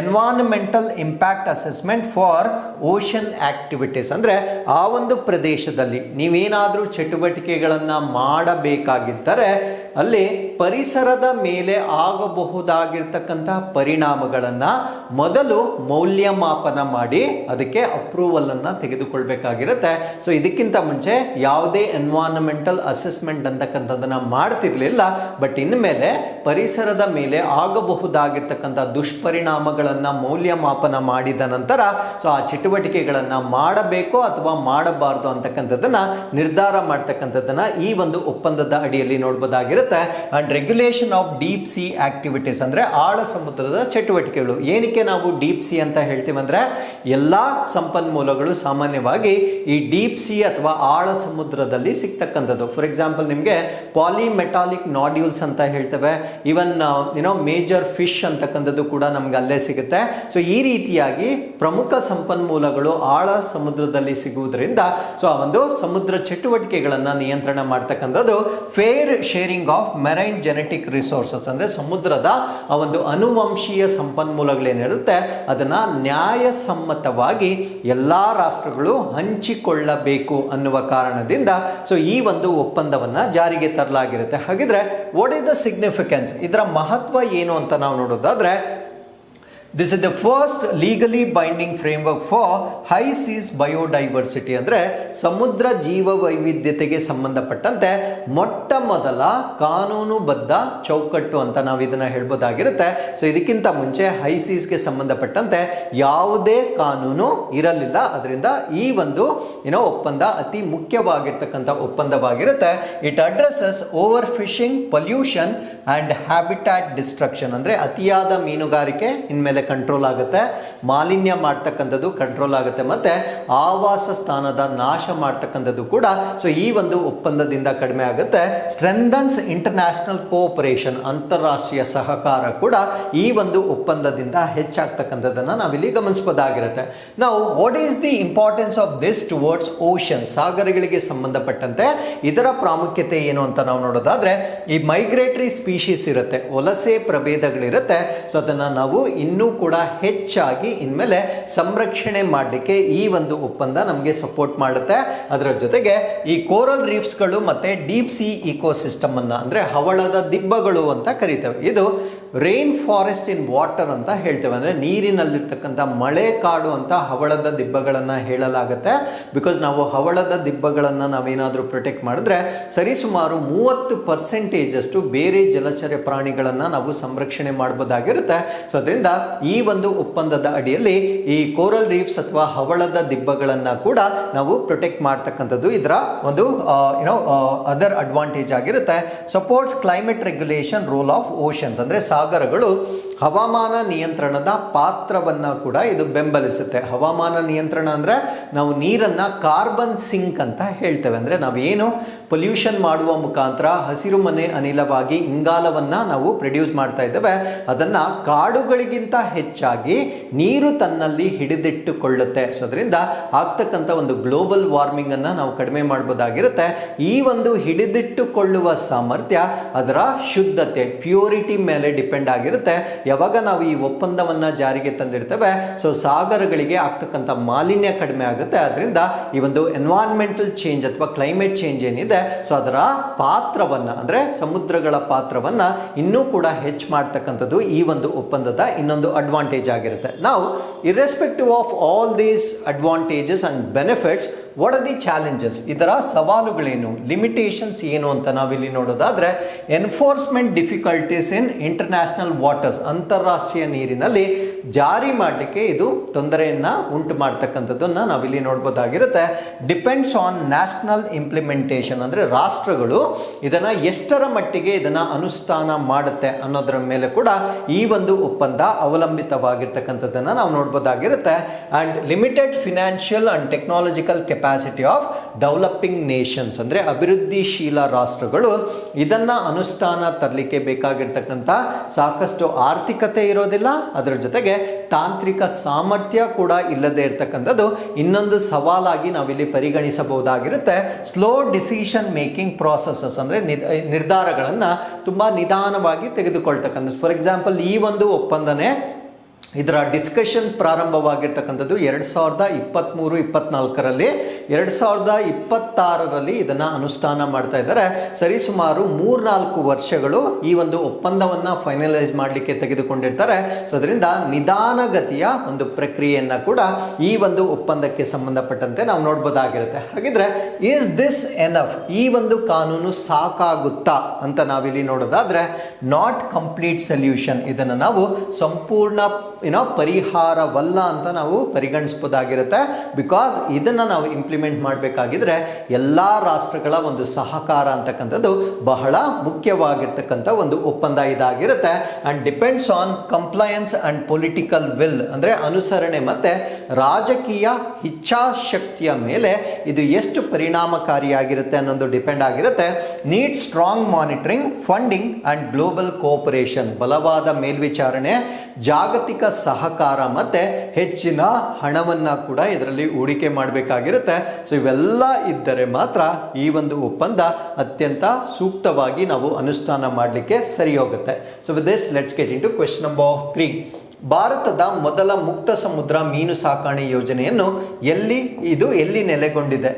Environmental impact assessment for ocean activities, ಅಂದರೆ ಆ ಒಂದು ಪ್ರದೇಶದಲ್ಲಿ ನೀವೇನಾದರೂ ಚಟುವಟಿಕೆಗಳನ್ನು ಮಾಡಬೇಕಾಗಿದ್ದರೆ ಅಲ್ಲಿ ಪರಿಸರದ ಮೇಲೆ ಆಗಬಹುದಾಗಿರ್ತಕ್ಕಂಥ ಪರಿಣಾಮಗಳನ್ನು ಮೊದಲು ಮೌಲ್ಯಮಾಪನ ಮಾಡಿ ಅದಕ್ಕೆ ಅಪ್ರೂವಲನ್ನು ತೆಗೆದುಕೊಳ್ಬೇಕಾಗಿರುತ್ತೆ. ಸೊ ಇದಕ್ಕಿಂತ ಮುಂಚೆ ಯಾವುದೇ ಎನ್ವೈರನ್ಮೆಂಟಲ್ ಅಸೆಸ್ಮೆಂಟ್ ಅಂತಕ್ಕಂಥದ್ದನ್ನು ಮಾಡ್ತಿರ್ಲಿಲ್ಲ. ಬಟ್ ಇನ್ಮೇಲೆ ಪರಿಸರದ ಮೇಲೆ ಆಗಬಹುದಾಗಿರ್ತಕ್ಕಂಥ ದುಷ್ಪರಿಣಾಮಗಳನ್ನು ಮೌಲ್ಯಮಾಪನ ಮಾಡಿದ ನಂತರ ಸೊ ಆ ಚಟುವಟಿಕೆಗಳನ್ನು ಮಾಡಬೇಕು ಅಥವಾ ಮಾಡಬಾರದು ಅಂತಕ್ಕಂಥದ್ದನ್ನ ನಿರ್ಧಾರ ಮಾಡ್ತಕ್ಕಂಥದ್ದನ್ನ ಈ ಒಂದು ಒಪ್ಪಂದದ ಅಡಿಯಲ್ಲಿ ನೋಡಬಹುದಾಗಿರುತ್ತೆ. ಆಗಿರುತ್ತೆ. And regulation of deep C activities ಅಂದ್ರೆ ಆಳ ಸಮುದ್ರದ ಚಟುವಟಿಕೆಗಳು. ಏನಕ್ಕೆ ನಾವು ಡೀಪ್ ಸಿ ಅಂತ ಹೇಳ್ತೀವಿ ಅಂದ್ರೆ ಎಲ್ಲಾ ಸಂಪನ್ಮೂಲಗಳು ಸಾಮಾನ್ಯವಾಗಿ ಈ ಡೀಪ್ ಸಿ ಅಥವಾ ಆಳ ಸಮುದ್ರದಲ್ಲಿ ಸಿಗ್ತಕ್ಕಂಥದ್ದು. ಫಾರ್ ಎಕ್ಸಾಂಪಲ್ ನಿಮಗೆ ಪಾಲಿಮೆಟಾಲಿಕ್ ನಾಡ್ಯೂಲ್ಸ್ ಅಂತ ಹೇಳ್ತೇವೆ, ಇವನ್ ಮೇಜರ್ ಫಿಶ್ ಅಂತಕ್ಕಂಥದ್ದು ಕೂಡ ನಮ್ಗೆ ಅಲ್ಲೇ ಸಿಗುತ್ತೆ. ಸೊ ಈ ರೀತಿಯಾಗಿ ಪ್ರಮುಖ ಸಂಪನ್ಮೂಲಗಳು ಆಳ ಸಮುದ್ರದಲ್ಲಿ ಸಿಗುವುದರಿಂದ ಸೊ ಆ ಒಂದು ಸಮುದ್ರ ಚಟುವಟಿಕೆಗಳನ್ನ ನಿಯಂತ್ರಣ ಮಾಡ್ತಕ್ಕಂಥದ್ದು fair sharing of marine genetic resources ಅಂದ್ರೆ ಸಮುದ್ರದ ಆ ಒಂದು ಅನುವಂಶೀಯ ಸಂಪನ್ಮೂಲಗಳೇನಿರುತ್ತೆ ಅದನ್ನ ನ್ಯಾಯಸಮ್ಮತವಾಗಿ ಎಲ್ಲಾ ರಾಷ್ಟ್ರಗಳು ಹಂಚಿಕೊಳ್ಳಬೇಕು ಅನ್ನುವ ಕಾರಣದಿಂದ ಸೊ ಈ ಒಂದು ಒಪ್ಪಂದವನ್ನ ಜಾರಿಗೆ ತರಲಾಗಿರುತ್ತೆ. ಹಾಗಿದ್ರೆ ವಾಟ್ ಇಸ್ ದ ಸಿಗ್ನಿಫಿಕೆನ್ಸ್, ಇದರ ಮಹತ್ವ ಏನು ಅಂತ ನಾವು ನೋಡೋದಾದ್ರೆ, this is the first legally binding framework for high seas biodiversity ಅಂದ್ರೆ ಸಮುದ್ರ ಜೀವ ವೈವಿಧ್ಯತೆಗೆ ಸಂಬಂಧಪಟ್ಟಂತೆ ಮೊಟ್ಟ ಮೊದಲ ಕಾನೂನುಬದ್ಧ ಚೌಕಟ್ಟು ಅಂತ ನಾವು ಇದನ್ನ ಹೇಳ್ಬೋದಾಗಿರುತ್ತೆ. ಸೊ ಇದಕ್ಕಿಂತ ಮುಂಚೆ ಹೈ ಸೀಸ್ಗೆ ಸಂಬಂಧಪಟ್ಟಂತೆ ಯಾವುದೇ ಕಾನೂನು ಇರಲಿಲ್ಲ. ಅದರಿಂದ ಈ ಒಂದು ಒಪ್ಪಂದ ಅತಿ ಮುಖ್ಯವಾಗಿರ್ತಕ್ಕಂಥ ಒಪ್ಪಂದವಾಗಿರುತ್ತೆ. It addresses over fishing, pollution and habitat destruction ಅಂದ್ರೆ ಅತಿಯಾದ ಮೀನುಗಾರಿಕೆ ಇನ್ಮೇಲೆ ಕಂಟ್ರೋಲ್ ಆಗುತ್ತೆ, ಮಾಲಿನ್ಯ ಮಾಡ್ತಕ್ಕಂಥದ್ದು ಕಂಟ್ರೋಲ್ ಆಗುತ್ತೆ, ಮತ್ತೆ ಆವಾಸ ಸ್ಥಾನದ ನಾಶ ಮಾಡ್ತಕ್ಕಂಥದ್ದು ಕೂಡ ಸೊ ಈ ಒಂದು ಒಪ್ಪಂದದಿಂದ ಕಡಿಮೆ ಆಗುತ್ತೆ. ಸ್ಟ್ರೆಂಥನ್ಸ್ ಇಂಟರ್ನ್ಯಾಷನಲ್ ಕೋಆಪರೇಷನ್, ಅಂತಾರಾಷ್ಟ್ರೀಯ ಸಹಕಾರ ಕೂಡ ಈ ಒಂದು ಒಪ್ಪಂದದಿಂದ ಹೆಚ್ಚಾಗ್ತಕ್ಕಂಥದ್ದನ್ನ ನಾವಿಲ್ಲಿ ಗಮನಿಸಬಹುದಾಗಿರುತ್ತೆ. ನಾವು what is the importance of this towards ocean, ಸಾಗರಗಳಿಗೆ ಸಂಬಂಧಪಟ್ಟಂತೆ ಇದರ ಪ್ರಾಮುಖ್ಯತೆ ಏನು ಅಂತ ನಾವು ನೋಡೋದಾದ್ರೆ, ಈ ಮೈಗ್ರೇಟರಿ ಸ್ಪೀಶೀಸ್ ಇರುತ್ತೆ, ವಲಸೆ ಪ್ರಭೇದಗಳಿರುತ್ತೆ. ಸೊ ಅದನ್ನ ನಾವು ಇನ್ನೂ ಕೂಡ ಹೆಚ್ಚಾಗಿ ಇನ್ಮೇಲೆ ಸಂರಕ್ಷಣೆ ಮಾಡಲಿಕ್ಕೆ ಈ ಒಂದು ಒಪ್ಪಂದ ನಮಗೆ ಸಪೋರ್ಟ್ ಮಾಡುತ್ತೆ. ಅದರ ಜೊತೆಗೆ ಈ ಕೋರಲ್ ರೀಫ್ಸ್ಗಳು ಮತ್ತೆ ಡೀಪ್ ಸಿ ಇಕೋಸಿಸ್ಟಮ್ ಅನ್ನ ಅಂದ್ರೆ ಹವಳದ ದಿಬ್ಬಗಳು ಅಂತ ಕರೀತೇವೆ. ಇದು ರೈನ್ ಫಾರೆಸ್ಟ್ ಇನ್ ವಾಟರ್ ಅಂತ ಹೇಳ್ತೇವೆ, ಅಂದ್ರೆ ನೀರಿನಲ್ಲಿರ್ತಕ್ಕಂಥ ಮಳೆ ಕಾಡು ಅಂತ ಹವಳದ ದಿಬ್ಬಗಳನ್ನ ಹೇಳಲಾಗುತ್ತೆ. ಬಿಕಾಸ್ ನಾವು ಹವಳದ ದಿಬ್ಬಗಳನ್ನ ನಾವೇನಾದ್ರೂ ಪ್ರೊಟೆಕ್ಟ್ ಮಾಡಿದ್ರೆ ಸರಿಸುಮಾರು 30% ಅಷ್ಟು ಬೇರೆ ಜಲಚರ ಪ್ರಾಣಿಗಳನ್ನ ನಾವು ಸಂರಕ್ಷಣೆ ಮಾಡಬಹುದಾಗಿರುತ್ತೆ. ಸೊ ಅದರಿಂದ ಈ ಒಂದು ಒಪ್ಪಂದದ ಅಡಿಯಲ್ಲಿ ಈ ಕೋರಲ್ ರೀಫ್ಸ್ ಅಥವಾ ಹವಳದ ದಿಬ್ಬಗಳನ್ನ ಕೂಡ ನಾವು ಪ್ರೊಟೆಕ್ಟ್ ಮಾಡ್ತಕ್ಕಂಥದ್ದು ಇದರ ಒಂದು ಅದರ್ ಅಡ್ವಾಂಟೇಜ್ ಆಗಿರುತ್ತೆ. Supports climate regulation role of oceans ಅಂದ್ರೆ ಸಾಗರಗಳು ಹವಾಮಾನ ನಿಯಂತ್ರಣದ ಪಾತ್ರವನ್ನ ಕೂಡ ಇದು ಬೆಂಬಲಿಸುತ್ತೆ. ಹವಾಮಾನ ನಿಯಂತ್ರಣ ಅಂದ್ರೆ ನಾವು ನೀರನ್ನ ಕಾರ್ಬನ್ ಸಿಂಕ್ ಅಂತ ಹೇಳ್ತೇವೆ, ಅಂದ್ರೆ ನಾವೇನು ಪೊಲ್ಯೂಷನ್ ಮಾಡುವ ಮುಖಾಂತರ ಹಸಿರು ಮನೆ ಅನಿಲವಾಗಿ ಇಂಗಾಲವನ್ನ ನಾವು ಪ್ರೊಡ್ಯೂಸ್ ಮಾಡ್ತಾ ಇದ್ದೇವೆ, ಅದನ್ನ ಕಾಡುಗಳಿಗಿಂತ ಹೆಚ್ಚಾಗಿ ನೀರು ತನ್ನಲ್ಲಿ ಹಿಡಿದಿಟ್ಟುಕೊಳ್ಳುತ್ತೆ. ಸೊ ಅದರಿಂದ ಆಗ್ತಕ್ಕಂಥ ಒಂದು ಗ್ಲೋಬಲ್ ವಾರ್ಮಿಂಗ್ ಅನ್ನ ನಾವು ಕಡಿಮೆ ಮಾಡಬಹುದಾಗಿರುತ್ತೆ. ಈ ಒಂದು ಹಿಡಿದಿಟ್ಟುಕೊಳ್ಳುವ ಸಾಮರ್ಥ್ಯ ಅದರ ಶುದ್ಧತೆ, ಪ್ಯೂರಿಟಿ ಮೇಲೆ ಡಿಪೆಂಡ್ ಆಗಿರುತ್ತೆ. ಯಾವಾಗ ನಾವು ಈ ಒಪ್ಪಂದವನ್ನ ಜಾರಿಗೆ ತಂದಿರ್ತೇವೆ ಸೊ ಸಾಗರಗಳಿಗೆ ಆಗ್ತಕ್ಕಂಥ ಮಾಲಿನ್ಯ ಕಡಿಮೆ ಆಗುತ್ತೆ. ಅದರಿಂದ ಈ ಒಂದು ಎನ್ವೈರನ್ಮೆಂಟಲ್ ಚೇಂಜ್ ಅಥವಾ ಕ್ಲೈಮೇಟ್ ಚೇಂಜ್ ಏನಿದೆ ಸೊ ಅದರ ಪಾತ್ರವನ್ನ ಅಂದ್ರೆ ಸಮುದ್ರಗಳ ಪಾತ್ರವನ್ನ ಇನ್ನೂ ಕೂಡ ಹೆಚ್ಚು ಮಾಡ್ತಕ್ಕಂಥದ್ದು ಈ ಒಂದು ಒಪ್ಪಂದದ ಇನ್ನೊಂದು ಅಡ್ವಾಂಟೇಜ್ ಆಗಿರುತ್ತೆ. ನಾವು irrespective of all these advantages and benefits, what are the challenges, ಇದರ ಸವಾಲುಗಳೇನು, ಲಿಮಿಟೇಷನ್ಸ್ ಏನು ಅಂತ ನಾವಿಲ್ಲಿ ನೋಡೋದಾದ್ರೆ, enforcement difficulties in international waters, ಅಂತಾರಾಷ್ಟ್ರೀಯ ನೀರಿನಲ್ಲಿ ಜಾರಿ ಮಾಡಲಿಕ್ಕೆ ಇದು ತೊಂದರೆಯನ್ನ ಉಂಟು ಮಾಡ್ತಕ್ಕಂಥದ್ದನ್ನ ನಾವಿಲ್ಲಿ ನೋಡ್ಬೋದಾಗಿರುತ್ತೆ. ಡಿಪೆಂಡ್ಸ್ ಆನ್ ನ್ಯಾಷನಲ್ ಇಂಪ್ಲಿಮೆಂಟೇಷನ್ ಅಂದ್ರೆ ರಾಷ್ಟ್ರಗಳು ಇದನ್ನ ಎಷ್ಟರ ಮಟ್ಟಿಗೆ ಇದನ್ನ ಅನುಷ್ಠಾನ ಮಾಡುತ್ತೆ ಅನ್ನೋದರ ಮೇಲೆ ಕೂಡ ಈ ಒಂದು ಒಪ್ಪಂದ ಅವಲಂಬಿತವಾಗಿರ್ತಕ್ಕಂಥದ್ದನ್ನ ನಾವು ನೋಡ್ಬೋದಾಗಿರುತ್ತೆ. And limited financial and technological capacity of developing nations ಅಂದ್ರೆ ಅಭಿವೃದ್ಧಿಶೀಲ ರಾಷ್ಟ್ರಗಳು ಇದನ್ನ ಅನುಷ್ಠಾನ ತರಲಿಕ್ಕೆ ಬೇಕಾಗಿರ್ತಕ್ಕಂಥ ಸಾಕಷ್ಟು ಆರ್ಥಿಕತೆ ಇರೋದಿಲ್ಲ, ಅದರ ಜೊತೆಗೆ ತಾಂತ್ರಿಕ ಸಾಮರ್ಥ್ಯ ಕೂಡ ಇಲ್ಲದೆ ಇರತಕ್ಕಂಥದ್ದು ಇನ್ನೊಂದು ಸವಾಲಾಗಿ ನಾವಿಲ್ಲಿ ಪರಿಗಣಿಸಬಹುದಾಗಿರುತ್ತೆ. ಸ್ಲೋ ಡಿಸಿಷನ್ ಮೇಕಿಂಗ್ ಪ್ರಾಸೆಸಸ್ ಅಂದ್ರೆ ನಿರ್ಧಾರಗಳನ್ನ ತುಂಬಾ ನಿಧಾನವಾಗಿ ತೆಗೆದುಕೊಳ್ತಕ್ಕಂಥ. ಫಾರ್ ಎಕ್ಸಾಂಪಲ್ ಈ ಒಂದು ಒಪ್ಪಂದನೆ ಇದರ ಡಿಸ್ಕಷನ್ ಪ್ರಾರಂಭವಾಗಿರ್ತಕ್ಕಂಥದ್ದು 2023-24ರಲ್ಲಿ, 2026ರಲ್ಲಿ ಇದನ್ನ ಅನುಷ್ಠಾನ ಮಾಡ್ತಾ ಇದ್ದಾರೆ. ಸರಿಸುಮಾರು 3-4 ವರ್ಷಗಳು ಈ ಒಂದು ಒಪ್ಪಂದವನ್ನ ಫೈನಲೈಸ್ ಮಾಡಲಿಕ್ಕೆ ತೆಗೆದುಕೊಂಡಿರ್ತಾರೆ. ಸೊ ಅದರಿಂದ ನಿಧಾನಗತಿಯ ಒಂದು ಪ್ರಕ್ರಿಯೆಯನ್ನ ಕೂಡ ಈ ಒಂದು ಒಪ್ಪಂದಕ್ಕೆ ಸಂಬಂಧಪಟ್ಟಂತೆ ನಾವು ನೋಡ್ಬೋದಾಗಿರುತ್ತೆ. ಹಾಗಿದ್ರೆ ಈಸ್ ದಿಸ್ ಎನಫ್, ಈ ಒಂದು ಕಾನೂನು ಸಾಕಾಗುತ್ತಾ ಅಂತ ನಾವಿಲ್ಲಿ ನೋಡೋದಾದ್ರೆ, ನಾಟ್ ಕಂಪ್ಲೀಟ್ ಸೊಲ್ಯೂಷನ್, ಇದನ್ನು ನಾವು ಸಂಪೂರ್ಣ ಪರಿಹಾರವಲ್ಲ ಅಂತ ನಾವು ಪರಿಗಣಿಸ್ಬೋದಾಗಿರುತ್ತೆ. ಬಿಕಾಸ್ ಇದನ್ನು ನಾವು ಇಂಪ್ಲಿಮೆಂಟ್ ಮಾಡಬೇಕಾಗಿದ್ರೆ ಎಲ್ಲ ರಾಷ್ಟ್ರಗಳ ಒಂದು ಸಹಕಾರ ಅಂತಕ್ಕಂಥದ್ದು ಬಹಳ ಮುಖ್ಯವಾಗಿರ್ತಕ್ಕಂಥ ಒಂದು ಒಪ್ಪಂದ ಇದಾಗಿರುತ್ತೆ. And depends on compliance and political will, ಅಂದರೆ ಅನುಸರಣೆ ಮತ್ತು ರಾಜಕೀಯ ಇಚ್ಛಾಶಕ್ತಿಯ ಮೇಲೆ ಇದು ಎಷ್ಟು ಪರಿಣಾಮಕಾರಿಯಾಗಿರುತ್ತೆ ಅನ್ನೋದು ಡಿಪೆಂಡ್ ಆಗಿರುತ್ತೆ. Need strong monitoring, funding and global cooperation, ಬಲವಾದ ಮೇಲ್ವಿಚಾರಣೆ, ಜಾಗತಿಕ ಸಹಕಾರ ಮತ್ತು ಹೆಚ್ಚಿನ ಹಣವನ್ನು ಕೂಡ ಇದರಲ್ಲಿ ಹೂಡಿಕೆ ಮಾಡಬೇಕಾಗಿರುತ್ತೆ. ಸೊ ಇವೆಲ್ಲ ಇದ್ದರೆ ಮಾತ್ರ ಈ ಒಂದು ಒಪ್ಪಂದ ಅತ್ಯಂತ ಸೂಕ್ತವಾಗಿ ನಾವು ಅನುಷ್ಠಾನ ಮಾಡಲಿಕ್ಕೆ ಸರಿ ಹೋಗುತ್ತೆ. So with this let's get into question number 3. ಭಾರತದ ಮೊದಲ ಮುಕ್ತ ಸಮುದ್ರ ಮೀನು ಸಾಕಣೆ ಯೋಜನೆಯನ್ನು ಎಲ್ಲಿ ನೆಲೆಗೊಂಡಿದೆ?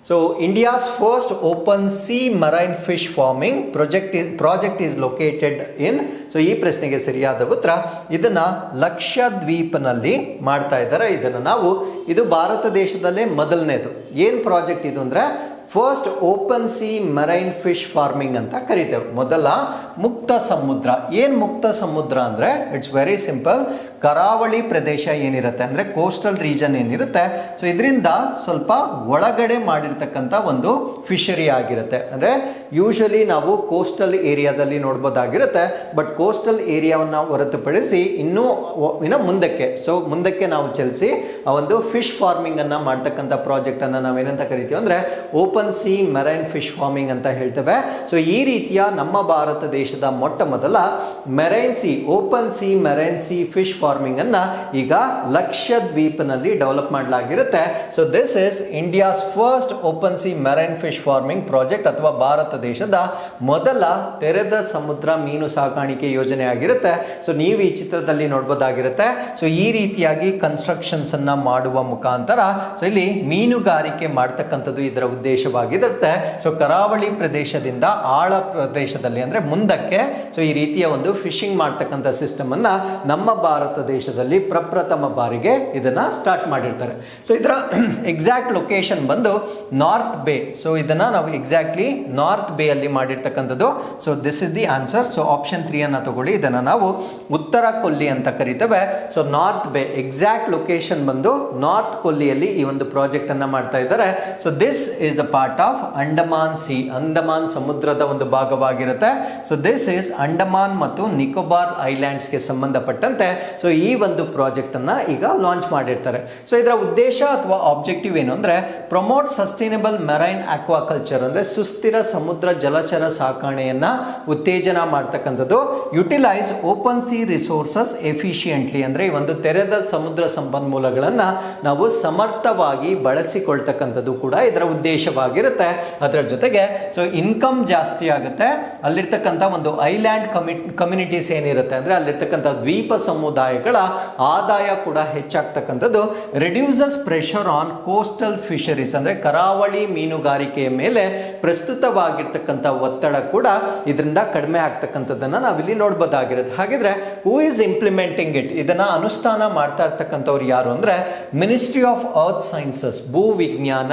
So India's first open C marine fish farming project is located in. So ಈ ಪ್ರಶ್ನೆಗೆ ಸರಿಯಾದ ಉತ್ತರ ಇದನ್ನು ಲಕ್ಷದ್ವೀಪ್ನಲ್ಲಿ ಮಾಡ್ತಾ ಇದ್ದಾರೆ. ಇದು ಭಾರತ ದೇಶದಲ್ಲೇ ಮೊದಲನೇದು. ಏನು ಪ್ರಾಜೆಕ್ಟ್ ಇದು ಅಂದರೆ first open C marine fish farming ಅಂತ ಕರಿತೇವೆ. ಮೊದಲ ಮುಕ್ತ ಸಮುದ್ರ. ಏನು ಮುಕ್ತ ಸಮುದ್ರ ಅಂದರೆ ಇಟ್ಸ್ ವೆರಿ ಸಿಂಪಲ್. ಕರಾವಳಿ ಪ್ರದೇಶ ಏನಿರುತ್ತೆ ಅಂದರೆ ಕೋಸ್ಟಲ್ ರೀಜನ್ ಏನಿರುತ್ತೆ, ಸೊ ಇದರಿಂದ ಸ್ವಲ್ಪ ಒಳಗಡೆ ಮಾಡಿರ್ತಕ್ಕಂಥ ಒಂದು ಫಿಶರಿ ಆಗಿರುತ್ತೆ. ಅಂದರೆ ಯೂಶಲಿ ನಾವು ಕೋಸ್ಟಲ್ ಏರಿಯಾದಲ್ಲಿ ನೋಡ್ಬೋದಾಗಿರುತ್ತೆ. ಬಟ್ ಕೋಸ್ಟಲ್ ಏರಿಯಾವನ್ನು ಹೊರತುಪಡಿಸಿ ಇನ್ನೂ ಮುಂದಕ್ಕೆ ನಾವು ಚಲಿಸಿ ಆ ಒಂದು ಫಿಶ್ ಫಾರ್ಮಿಂಗನ್ನು ಮಾಡ್ತಕ್ಕಂಥ ಪ್ರಾಜೆಕ್ಟನ್ನು ನಾವೇನಂತ ಕರಿತೀವಿ ಅಂದರೆ open sea marine fish farming ಅಂತ ಹೇಳ್ತೇವೆ. ಸೊ ಈ ರೀತಿಯ ನಮ್ಮ ಭಾರತ ದೇಶದ ಮೊಟ್ಟ ಮೊದಲ open sea marine sea fish farming ಅನ್ನ ಈಗ ಲಕ್ಷದ್ವೀಪ್ನಲ್ಲಿ ಡೆವಲಪ್ ಮಾಡಲಾಗಿರುತ್ತೆ. So this is India's first open sea marine fish farming project, ಅಥವಾ ಭಾರತ ದೇಶದ ಮೊದಲ ತೆರೆದ ಸಮುದ್ರ ಮೀನು ಸಾಕಾಣಿಕೆ ಯೋಜನೆ ಆಗಿರುತ್ತೆ. ಸೊ ನೀವು ಈ ಚಿತ್ರದಲ್ಲಿ ನೋಡಬಹುದಾಗಿರುತ್ತೆ. ಸೊ ಈ ರೀತಿಯಾಗಿ ಕನ್ಸ್ಟ್ರಕ್ಷನ್ಸ್ ಅನ್ನ ಮಾಡುವ ಮುಖಾಂತರ ಸೊ ಇಲ್ಲಿ ಮೀನುಗಾರಿಕೆ ಮಾಡ್ತಕ್ಕಂಥದ್ದು ಇದರ ಉದ್ದೇಶವಾಗಿರುತ್ತೆ. ಸೊ ಕರಾವಳಿ ಪ್ರದೇಶದಿಂದ ಆಳ ಪ್ರದೇಶದಲ್ಲಿ ಅಂದ್ರೆ ಮುಂದಕ್ಕೆ ಸೊ ಈ ರೀತಿಯ ಒಂದು ಫಿಶಿಂಗ್ ಮಾಡ್ತಕ್ಕಂಥ ಸಿಸ್ಟಮ್ ಅನ್ನ ನಮ್ಮ ಭಾರತ ದೇಶದಲ್ಲಿ ಪ್ರಪ್ರಥಮ ಬಾರಿಗೆ ಇದನ್ನ ಸ್ಟಾರ್ಟ್ ಮಾಡಿರ್ತಾರೆ. ಸೊ ಇದರ ಎಕ್ಸಾಕ್ಟ್ ಲೊಕೇಶನ್ ಬಂದು ನಾರ್ತ್ ಬೇ. ಸೊ ಇದನ್ನ ನಾವು ಎಕ್ಸಾಕ್ಟ್ಲಿ ನಾರ್ತ್ ಬೇ ಅಲ್ಲಿ ಮಾಡಿರ್ತಕ್ಕಂಥದ್ದು. So this is the answer. So option 3 ಅನ್ನ ತಗೊಳ್ಳಿ. ಇದನ್ನ ನಾವು ಉತ್ತರ ಕೊಲ್ಲಿ ಅಂತ ಕರಿತೇವೆ. ಸೊ ನಾರ್ತ್ ಬೇ ಎಕ್ಸಾಕ್ಟ್ ಲೊಕೇಶನ್ ಬಂದು ನಾರ್ತ್ ಕೊಲ್ಲಿಯಲ್ಲಿ ಈ ಒಂದು ಪ್ರಾಜೆಕ್ಟ್ ಅನ್ನ ಮಾಡ್ತಾ ಇದ್ದಾರೆ. So this is a part of Andaman C. Andaman ಸಮುದ್ರದ ಒಂದು ಭಾಗವಾಗಿರುತ್ತೆ. ಸೊ ದಿಸ್ ಇಸ್ ಅಂಡಮಾನ್ ಮತ್ತು ನಿಕೋಬಾರ್ ಐಲ್ಯಾಂಡ್ಸ್ಗೆ ಸಂಬಂಧಪಟ್ಟಂತೆ ಸೊ ಈ ಒಂದು ಪ್ರಾಜೆಕ್ಟ್ ಅನ್ನ ಈಗ ಲಾಂಚ್ ಮಾಡಿರ್ತಾರೆ. ಸೊ ಇದರ ಉದ್ದೇಶ ಅಥವಾ ಆಬ್ಜೆಕ್ಟಿವ್ ಏನು ಅಂದ್ರೆ ಪ್ರಮೋಟ್ ಸಸ್ಟೈನಬಲ್ ಮೆರೈನ್ ಅಕ್ವಾಕಲ್ಚರ್, ಅಂದ್ರೆ ಸುಸ್ಥಿರ ಸಮುದ್ರ ಜಲಚರ ಸಾಕಣೆಯನ್ನ ಉತ್ತೇಜನ ಮಾಡ್ತಕ್ಕಂಥದ್ದು. Utilise open C resources efficiently, ಅಂದ್ರೆ ಈ ಒಂದು ತೆರೆದ ಸಮುದ್ರ ಸಂಪನ್ಮೂಲಗಳನ್ನ ನಾವು ಸಮರ್ಥವಾಗಿ ಬಳಸಿಕೊಳ್ತಕ್ಕಂಥದ್ದು ಕೂಡ ಇದರ ಉದ್ದೇಶವಾಗಿರುತ್ತೆ. ಅದರ ಜೊತೆಗೆ ಸೊ ಇನ್ಕಮ್ ಜಾಸ್ತಿ ಆಗುತ್ತೆ. ಅಲ್ಲಿರ್ತಕ್ಕಂಥ ಒಂದು ಐಲ್ಯಾಂಡ್ ಕಮ್ಯುನಿಟೀಸ್ ಏನಿರುತ್ತೆ ಅಂದ್ರೆ ಅಲ್ಲಿರ್ತಕ್ಕಂಥ ದ್ವೀಪ ಸಮುದಾಯಗಳ ಆದಾಯ ಕೂಡ ಹೆಚ್ಚಾಗ್ತಕ್ಕಂಥದ್ದು. Reduces pressure on coastal fisheries, ಅಂದ್ರೆ ಕರಾವಳಿ ಮೀನುಗಾರಿಕೆಯ ಮೇಲೆ ಪ್ರಸ್ತುತವಾಗಿರ್ತಕ್ಕಂಥ ಒತ್ತಡ ಕೂಡ ಇದರಿಂದ ಕಡಿಮೆ ಆಗ್ತಕ್ಕಂಥದ್ದನ್ನ ನಾವಿಲ್ಲಿ ನೋಡ್ಬೋದಾಗಿರುತ್ತೆ. ಹಾಗಿದ್ರೆ ಹೂ ಇಸ್ ಇಂಪ್ಲಿಮೆಂಟಿಂಗ್ ಇಟ್? ಇದನ್ನ ಅನುಷ್ಠಾನ ಮಾಡ್ತಾ ಇರ್ತಕ್ಕಂಥವ್ರು ಯಾರು ಅಂದ್ರೆ ಮಿನಿಸ್ಟ್ರಿ ಆಫ್ ಅರ್ತ್ ಸೈನ್ಸಸ್, ಭೂ ವಿಜ್ಞಾನ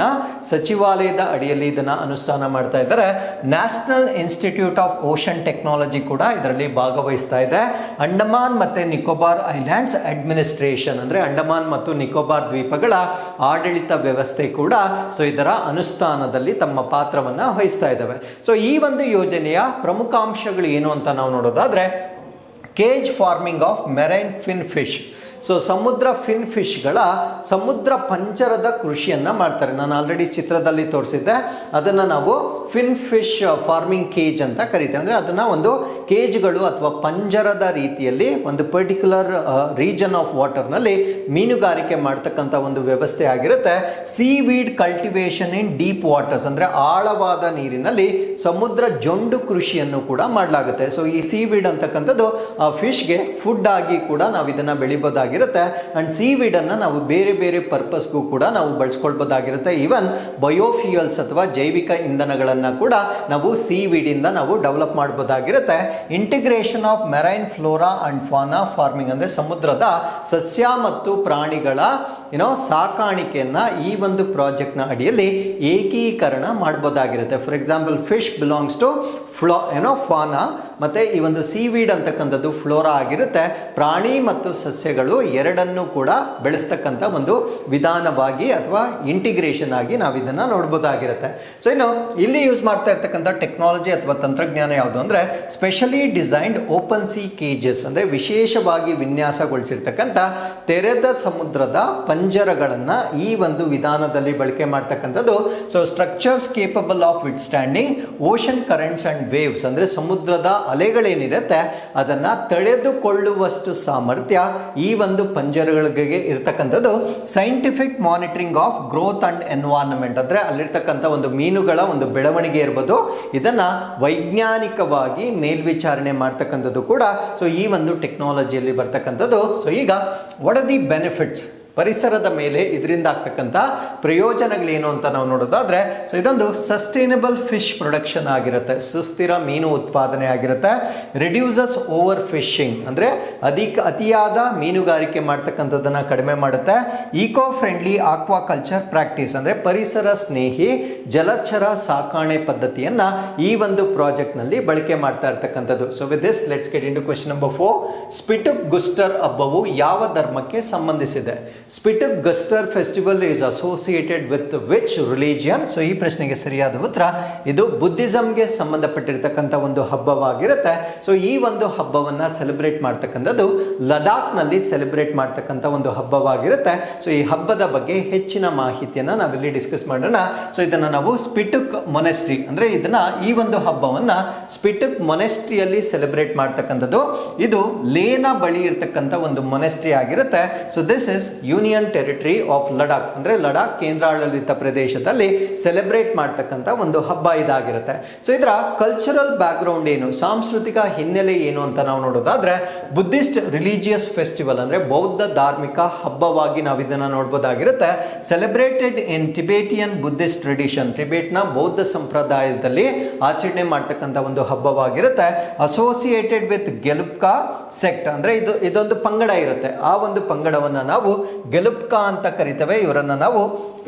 ಸಚಿವಾಲಯದ ಅಡಿಯಲ್ಲಿ ಇದನ್ನ ಅನುಷ್ಠಾನ ಮಾಡ್ತಾ ಇದ್ದಾರೆ. National institute of ocean technology ಕೂಡ ಇದರಲ್ಲಿ ಭಾಗವಹಿಸ್ತಾ ಇದೆ. ಅಂಡಮಾನ್ ಮತ್ತೆ ನಿಕೋಬಾರ್ ಐಲ್ಯಾಂಡ್ಸ್ ಅಡ್ಮಿನಿಸ್ಟ್ರೇಷನ್, ಅಂದ್ರೆ ಅಂಡಮಾನ್ ಮತ್ತು ನಿಕೋಬಾರ್ ದ್ವೀಪಗಳ ಆಡಳಿತ ವ್ಯವಸ್ಥೆ ಕೂಡ ಸೊ ಇದರ ಅನುಷ್ಠಾನದಲ್ಲಿ ತಮ್ಮ ಪಾತ್ರವನ್ನ ವಹಿಸ್ತಾ ಇದ್ದಾವೆ. ಸೊ ಈ ಒಂದು ಯೋಜನೆಯ ಪ್ರಮುಖ ಅಂಶಗಳು ಏನು ಅಂತ ನಾವು ನೋಡೋದಾದ್ರೆ cage farming of marine fin fish. So ಸಮುದ್ರ ಫಿನ್ ಫಿಶ್ಗಳ ಸಮುದ್ರ ಪಂಜರದ ಕೃಷಿಯನ್ನ ಮಾಡ್ತಾರೆ. ನಾನು ಆಲ್ರೆಡಿ ಚಿತ್ರದಲ್ಲಿ ತೋರಿಸಿದ್ದೆ. ಅದನ್ನ ನಾವು ಫಿನ್ ಫಿಶ್ ಫಾರ್ಮಿಂಗ್ ಕೇಜ್ ಅಂತ ಕರಿತೇವೆ. ಅಂದ್ರೆ ಅದನ್ನ ಒಂದು ಕೇಜ್ಗಳು ಅಥವಾ ಪಂಜರದ ರೀತಿಯಲ್ಲಿ ಒಂದು ಪರ್ಟಿಕ್ಯುಲರ್ ರೀಜನ್ ಆಫ್ ವಾಟರ್ನಲ್ಲಿ ಮೀನುಗಾರಿಕೆ ಮಾಡ್ತಕ್ಕಂಥ ಒಂದು ವ್ಯವಸ್ಥೆ ಆಗಿರುತ್ತೆ. Seaweed cultivation in deep waters, ಅಂದ್ರೆ ಆಳವಾದ ನೀರಿನಲ್ಲಿ ಸಮುದ್ರ ಜೊಂಡು ಕೃಷಿಯನ್ನು ಕೂಡ ಮಾಡಲಾಗುತ್ತೆ. ಸೊ ಈ ಸೀವೀಡ್ ಅಂತಕ್ಕಂಥದ್ದು ಆ ಫಿಶ್ಗೆ ಫುಡ್ ಆಗಿ ಕೂಡ ನಾವು ಇದನ್ನ ಬೆಳಿಬೋದಾಗಿರುತ್ತೆ. ಅಂಡ್ ಸೀವೀಡ್ ಅನ್ನ ನಾವು ಬೇರೆ ಬೇರೆ ಪರ್ಪಸ್ಗೂ ಕೂಡ ನಾವು ಬಳಸ್ಕೊಳ್ಬೋದಾಗಿರುತ್ತೆ. ಈವನ್ ಬಯೋಫ್ಯೂಯಲ್ಸ್ ಅಥವಾ ಜೈವಿಕ ಇಂಧನಗಳನ್ನ ಕೂಡ ನಾವು ಸೀವೀಡ್ ಇಂದ ನಾವು ಡೆವಲಪ್ ಮಾಡಬಹುದಾಗಿರುತ್ತೆ. Integration of marine flora and fauna farming, ಅಂದ್ರೆ ಸಮುದ್ರದ ಸಸ್ಯ ಮತ್ತು ಪ್ರಾಣಿಗಳ ಸಾಕಾಣಿಕೆಯನ್ನ ಈ ಒಂದು ಪ್ರಾಜೆಕ್ಟ್ ನ ಅಡಿಯಲ್ಲಿ ಏಕೀಕರಣ ಮಾಡಬಹುದಾಗಿರುತ್ತೆ. For example fish belongs to fauna ಮತ್ತು ಈ ಒಂದು ಸೀವೀಡ್ ಅಂತಕ್ಕಂಥದ್ದು ಫ್ಲೋರಾ ಆಗಿರುತ್ತೆ. ಪ್ರಾಣಿ ಮತ್ತು ಸಸ್ಯಗಳು ಎರಡನ್ನೂ ಕೂಡ ಬೆಳೆಸ್ತಕ್ಕಂಥ ಒಂದು ವಿಧಾನವಾಗಿ ಅಥವಾ ಇಂಟಿಗ್ರೇಷನ್ ಆಗಿ ನಾವು ಇದನ್ನು ನೋಡ್ಬೋದಾಗಿರುತ್ತೆ. ಸೊ ಇನ್ನು ಇಲ್ಲಿ ಯೂಸ್ ಮಾಡ್ತಾ ಇರ್ತಕ್ಕಂಥ ಟೆಕ್ನಾಲಜಿ ಅಥವಾ ತಂತ್ರಜ್ಞಾನ ಯಾವುದು ಅಂದರೆ specially designed open C cages, ಅಂದರೆ ವಿಶೇಷವಾಗಿ ವಿನ್ಯಾಸಗೊಳಿಸಿರ್ತಕ್ಕಂಥ ತೆರೆದ ಸಮುದ್ರದ ಪಂಜರಗಳನ್ನು ಈ ಒಂದು ವಿಧಾನದಲ್ಲಿ ಬಳಕೆ ಮಾಡ್ತಕ್ಕಂಥದ್ದು. So structures capable of with standing ocean currents and waves, ಅಂದರೆ ಸಮುದ್ರದ ಅಲೆಗಳೇನಿರುತ್ತೆ ಅದನ್ನು ತಡೆದುಕೊಳ್ಳುವಷ್ಟು ಸಾಮರ್ಥ್ಯ ಈ ಒಂದು ಪಂಜರಗಳಿಗೆ ಇರತಕ್ಕಂಥದ್ದು. Scientific monitoring of growth and environment, ಅಂದರೆ ಅಲ್ಲಿರ್ತಕ್ಕಂಥ ಒಂದು ಮೀನುಗಳ ಒಂದು ಬೆಳವಣಿಗೆ ಇರ್ಬೋದು, ಇದನ್ನು ವೈಜ್ಞಾನಿಕವಾಗಿ ಮೇಲ್ವಿಚಾರಣೆ ಮಾಡ್ತಕ್ಕಂಥದ್ದು ಕೂಡ ಸೊ ಈ ಒಂದು ಟೆಕ್ನಾಲಜಿಯಲ್ಲಿ ಬರ್ತಕ್ಕಂಥದ್ದು. ಸೊ ಈಗ ವಾಟ್ ಆರ್ ದಿ ಬೆನಿಫಿಟ್ಸ್, ಪರಿಸರದ ಮೇಲೆ ಇದರಿಂದ ಆಗ್ತಕ್ಕಂಥ ಪ್ರಯೋಜನಗಳೇನು ಅಂತ ನಾವು ನೋಡೋದಾದ್ರೆ, ಸೊ ಇದೊಂದು ಸಸ್ಟೈನಬಲ್ ಫಿಶ್ ಪ್ರೊಡಕ್ಷನ್ ಆಗಿರುತ್ತೆ, ಸುಸ್ಥಿರ ಮೀನು ಉತ್ಪಾದನೆ ಆಗಿರುತ್ತೆ. ರಿಡ್ಯೂಸಸ್ ಓವರ್ ಫಿಶಿಂಗ್, ಅಂದರೆ ಅತಿಯಾದ ಮೀನುಗಾರಿಕೆ ಮಾಡ್ತಕ್ಕಂಥದ್ದನ್ನು ಕಡಿಮೆ ಮಾಡುತ್ತೆ. ಈಕೋ ಫ್ರೆಂಡ್ಲಿ ಆಕ್ವಾಕಲ್ಚರ್ ಪ್ರಾಕ್ಟೀಸ್, ಅಂದರೆ ಪರಿಸರ ಸ್ನೇಹಿ ಜಲಚರ ಸಾಕಾಣೆ ಪದ್ಧತಿಯನ್ನು ಈ ಒಂದು ಪ್ರಾಜೆಕ್ಟ್ನಲ್ಲಿ ಬಳಕೆ ಮಾಡ್ತಾ ಇರ್ತಕ್ಕಂಥದ್ದು. So with this let's get into question number 4. Spituk Gustor ಹಬ್ಬವು ಯಾವ ಧರ್ಮಕ್ಕೆ ಸಂಬಂಧಿಸಿದೆ? Spituk Gustor festival is associated with which religion? So ಈ ಪ್ರಶ್ನೆಗೆ ಸರಿಯಾದ ಉತ್ತರ ಇದು ಬುದ್ಧಿಸಂಗೆ ಸಂಬಂಧಪಟ್ಟಿರ್ತಕ್ಕಂಥ ಒಂದು ಹಬ್ಬವಾಗಿರುತ್ತೆ. ಸೊ ಈ ಒಂದು ಹಬ್ಬವನ್ನು ಸೆಲೆಬ್ರೇಟ್ ಮಾಡ್ತಕ್ಕಂಥದ್ದು ಲಡಾಖ್ನಲ್ಲಿ ಸೆಲೆಬ್ರೇಟ್ ಮಾಡ್ತಕ್ಕಂಥ ಒಂದು ಹಬ್ಬವಾಗಿರುತ್ತೆ. ಸೊ ಈ ಹಬ್ಬದ ಬಗ್ಗೆ ಹೆಚ್ಚಿನ ಮಾಹಿತಿಯನ್ನು ನಾವಿಲ್ಲಿ ಡಿಸ್ಕಸ್ ಮಾಡೋಣ. ಸೊ ಇದನ್ನು ನಾವು ಸ್ಪಿಟುಕ್ ಮೊನೆಸ್ಟ್ರಿ, ಅಂದರೆ ಇದನ್ನ ಈ ಒಂದು ಹಬ್ಬವನ್ನು ಸ್ಪಿಟುಕ್ ಮೊನೆಸ್ಟ್ರಿಯಲ್ಲಿ ಸೆಲೆಬ್ರೇಟ್ ಮಾಡ್ತಕ್ಕಂಥದ್ದು. ಇದು ಲೇನ ಬಳಿ ಇರತಕ್ಕಂಥ ಒಂದು ಮೊನೆಸ್ಟ್ರಿ ಆಗಿರುತ್ತೆ. So this is union territory of Ladakh, ಅಂದರೆ ಲಡಾಖ್ ಕೇಂದ್ರಾಡಳಿತ ಪ್ರದೇಶದಲ್ಲಿ ಸೆಲೆಬ್ರೇಟ್ ಮಾಡ್ತಕ್ಕಂಥ ಒಂದು ಹಬ್ಬ ಇದಾಗಿರುತ್ತೆ. ಸೊ ಇದರ ಕಲ್ಚರಲ್ ಬ್ಯಾಕ್ಗ್ರೌಂಡ್ ಏನು, ಸಾಂಸ್ಕೃತಿಕ ಹಿನ್ನೆಲೆ ಏನು ಅಂತ ನಾವು ನೋಡೋದಾದ್ರೆ, ಬುದ್ಧಿಸ್ಟ್ ರಿಲಿಜಿಯಸ್ ಫೆಸ್ಟಿವಲ್, ಅಂದರೆ ಬೌದ್ಧ ಧಾರ್ಮಿಕ ಹಬ್ಬವಾಗಿ ನಾವು ಇದನ್ನು ನೋಡ್ಬೋದಾಗಿರುತ್ತೆ. Celebrated in Tibetan Buddhist tradition, ಟಿಬೇಟ್ನ ಬೌದ್ಧ ಸಂಪ್ರದಾಯದಲ್ಲಿ ಆಚರಣೆ ಮಾಡ್ತಕ್ಕಂಥ ಒಂದು ಹಬ್ಬವಾಗಿರುತ್ತೆ. ಅಸೋಸಿಯೇಟೆಡ್ ವಿತ್ ಗೆಲುಪ್ಕಾ ಸೆಕ್ಟ್, ಅಂದರೆ ಇದೊಂದು ಪಂಗಡ ಇರುತ್ತೆ, ಆ ಒಂದು ಪಂಗಡವನ್ನು ನಾವು ಗೆಲುಪ್ಕಾ ಅಂತ ಕರಿತೇವೆ. ಇವರನ್ನು ನಾವು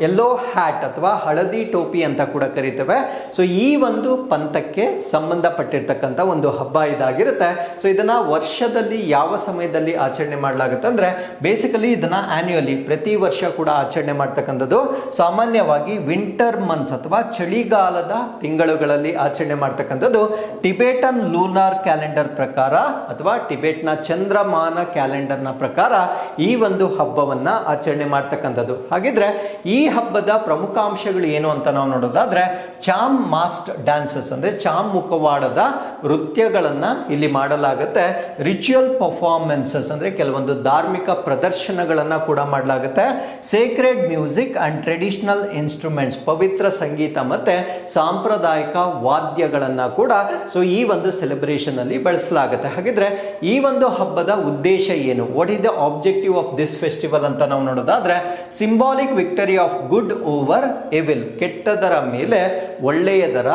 ಯೆಲ್ಲೋ ಹ್ಯಾಟ್ ಅಥವಾ ಹಳದಿ ಟೋಪಿ ಅಂತ ಕೂಡ ಕರಿತೇವೆ. ಸೊ ಈ ಒಂದು ಪಂಥಕ್ಕೆ ಸಂಬಂಧಪಟ್ಟಿರ್ತಕ್ಕಂಥ ಒಂದು ಹಬ್ಬ ಇದಾಗಿರುತ್ತೆ. ಸೊ ಇದನ್ನ ವರ್ಷದಲ್ಲಿ ಯಾವ ಸಮಯದಲ್ಲಿ ಆಚರಣೆ ಮಾಡಲಾಗುತ್ತೆ ಅಂದರೆ, ಬೇಸಿಕಲಿ ಇದನ್ನ ಆನ್ಯುಯಲಿ ಪ್ರತಿ ವರ್ಷ ಕೂಡ ಆಚರಣೆ ಮಾಡ್ತಕ್ಕಂಥದ್ದು. ಸಾಮಾನ್ಯವಾಗಿ ವಿಂಟರ್ ಮಂತ್ಸ್ ಅಥವಾ ಚಳಿಗಾಲದ ತಿಂಗಳುಗಳಲ್ಲಿ ಆಚರಣೆ ಮಾಡ್ತಕ್ಕಂಥದ್ದು. ಟಿಬೇಟನ್ ಲೂನಾರ್ ಕ್ಯಾಲೆಂಡರ್ ಪ್ರಕಾರ ಅಥವಾ ಟಿಬೇಟ್ನ ಚಂದ್ರಮಾನ ಕ್ಯಾಲೆಂಡರ್ನ ಪ್ರಕಾರ ಈ ಒಂದು ಹಬ್ಬವನ್ನ ಆಚರಣೆ ಮಾಡ್ತಕ್ಕಂಥದ್ದು. ಹಾಗಿದ್ರೆ ಈ ಹಬ್ಬದ ಪ್ರಮುಖ ಅಂಶಗಳು ಏನು ಅಂತ ನಾವು ನೋಡೋದಾದ್ರೆ, ಚಾಮ್ ಮಾಸ್ಟ್ ಡ್ಯಾನ್ಸಸ್, ಅಂದ್ರೆ ಚಾಮ್ ಮುಖವಾಡದ ನೃತ್ಯಗಳನ್ನ ಇಲ್ಲಿ ಮಾಡಲಾಗುತ್ತೆ. ರಿಚುವಲ್ ಪರ್ಫಾರ್ಮೆನ್ಸಸ್, ಅಂದ್ರೆ ಕೆಲವೊಂದು ಧಾರ್ಮಿಕ ಪ್ರದರ್ಶನಗಳನ್ನ ಕೂಡ ಮಾಡಲಾಗುತ್ತೆ. Sacred music and traditional instruments, ಪವಿತ್ರ ಸಂಗೀತ ಮತ್ತೆ ಸಾಂಪ್ರದಾಯಿಕ ವಾದ್ಯಗಳನ್ನ ಕೂಡ ಸೊ ಈ ಒಂದು ಸೆಲೆಬ್ರೇಷನ್ ಅಲ್ಲಿ ಬಳಸಲಾಗುತ್ತೆ. ಹಾಗಿದ್ರೆ ಈ ಒಂದು ಹಬ್ಬದ ಉದ್ದೇಶ ಏನು, what is the objective of this festival ಅಂತ ನಾವು ನೋಡೋದಾದ್ರೆ, symbolic victory of good over evil, ಕೆಟ್ಟದರ ಮೇಲೆ ಒಳ್ಳೆಯದರ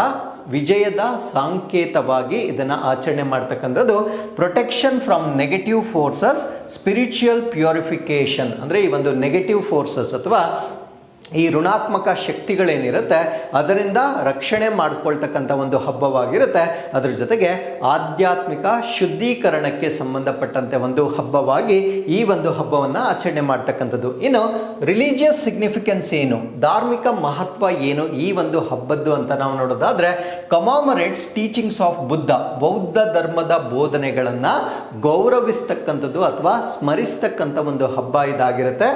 ವಿಜಯದ ಸಂಕೇತವಾಗಿ ಇದನ್ನು ಆಚರಣೆ ಮಾಡ್ತಕ್ಕಂಥದ್ದು. Protection from negative forces, spiritual purification, ಅಂದರೆ ಈ ಒಂದು ನೆಗೆಟಿವ್ ಫೋರ್ಸಸ್ ಅಥವಾ ಈ ಋಣಾತ್ಮಕ ಶಕ್ತಿಗಳೇನಿರುತ್ತೆ ಅದರಿಂದ ರಕ್ಷಣೆ ಮಾಡ್ಕೊಳ್ತಕ್ಕಂಥ ಒಂದು ಹಬ್ಬವಾಗಿರುತ್ತೆ. ಅದರ ಜೊತೆಗೆ ಆಧ್ಯಾತ್ಮಿಕ ಶುದ್ಧೀಕರಣಕ್ಕೆ ಸಂಬಂಧಪಟ್ಟಂತೆ ಒಂದು ಹಬ್ಬವಾಗಿ ಈ ಒಂದು ಹಬ್ಬವನ್ನು ಆಚರಣೆ ಮಾಡ್ತಕ್ಕಂಥದ್ದು. ಇನ್ನು ರಿಲಿಜಿಯಸ್ ಸಿಗ್ನಿಫಿಕೆನ್ಸ್ ಏನು, ಧಾರ್ಮಿಕ ಮಹತ್ವ ಏನು ಈ ಒಂದು ಹಬ್ಬದ್ದು ಅಂತ ನಾವು ನೋಡೋದಾದ್ರೆ, ಕಮಾಮರೇಟ್ಸ್ ಟೀಚಿಂಗ್ಸ್ ಆಫ್ ಬುದ್ಧ, ಬೌದ್ಧ ಧರ್ಮದ ಬೋಧನೆಗಳನ್ನು ಗೌರವಿಸ್ತಕ್ಕಂಥದ್ದು ಅಥವಾ ಸ್ಮರಿಸ್ತಕ್ಕಂಥ ಒಂದು ಹಬ್ಬ ಇದಾಗಿರುತ್ತೆ.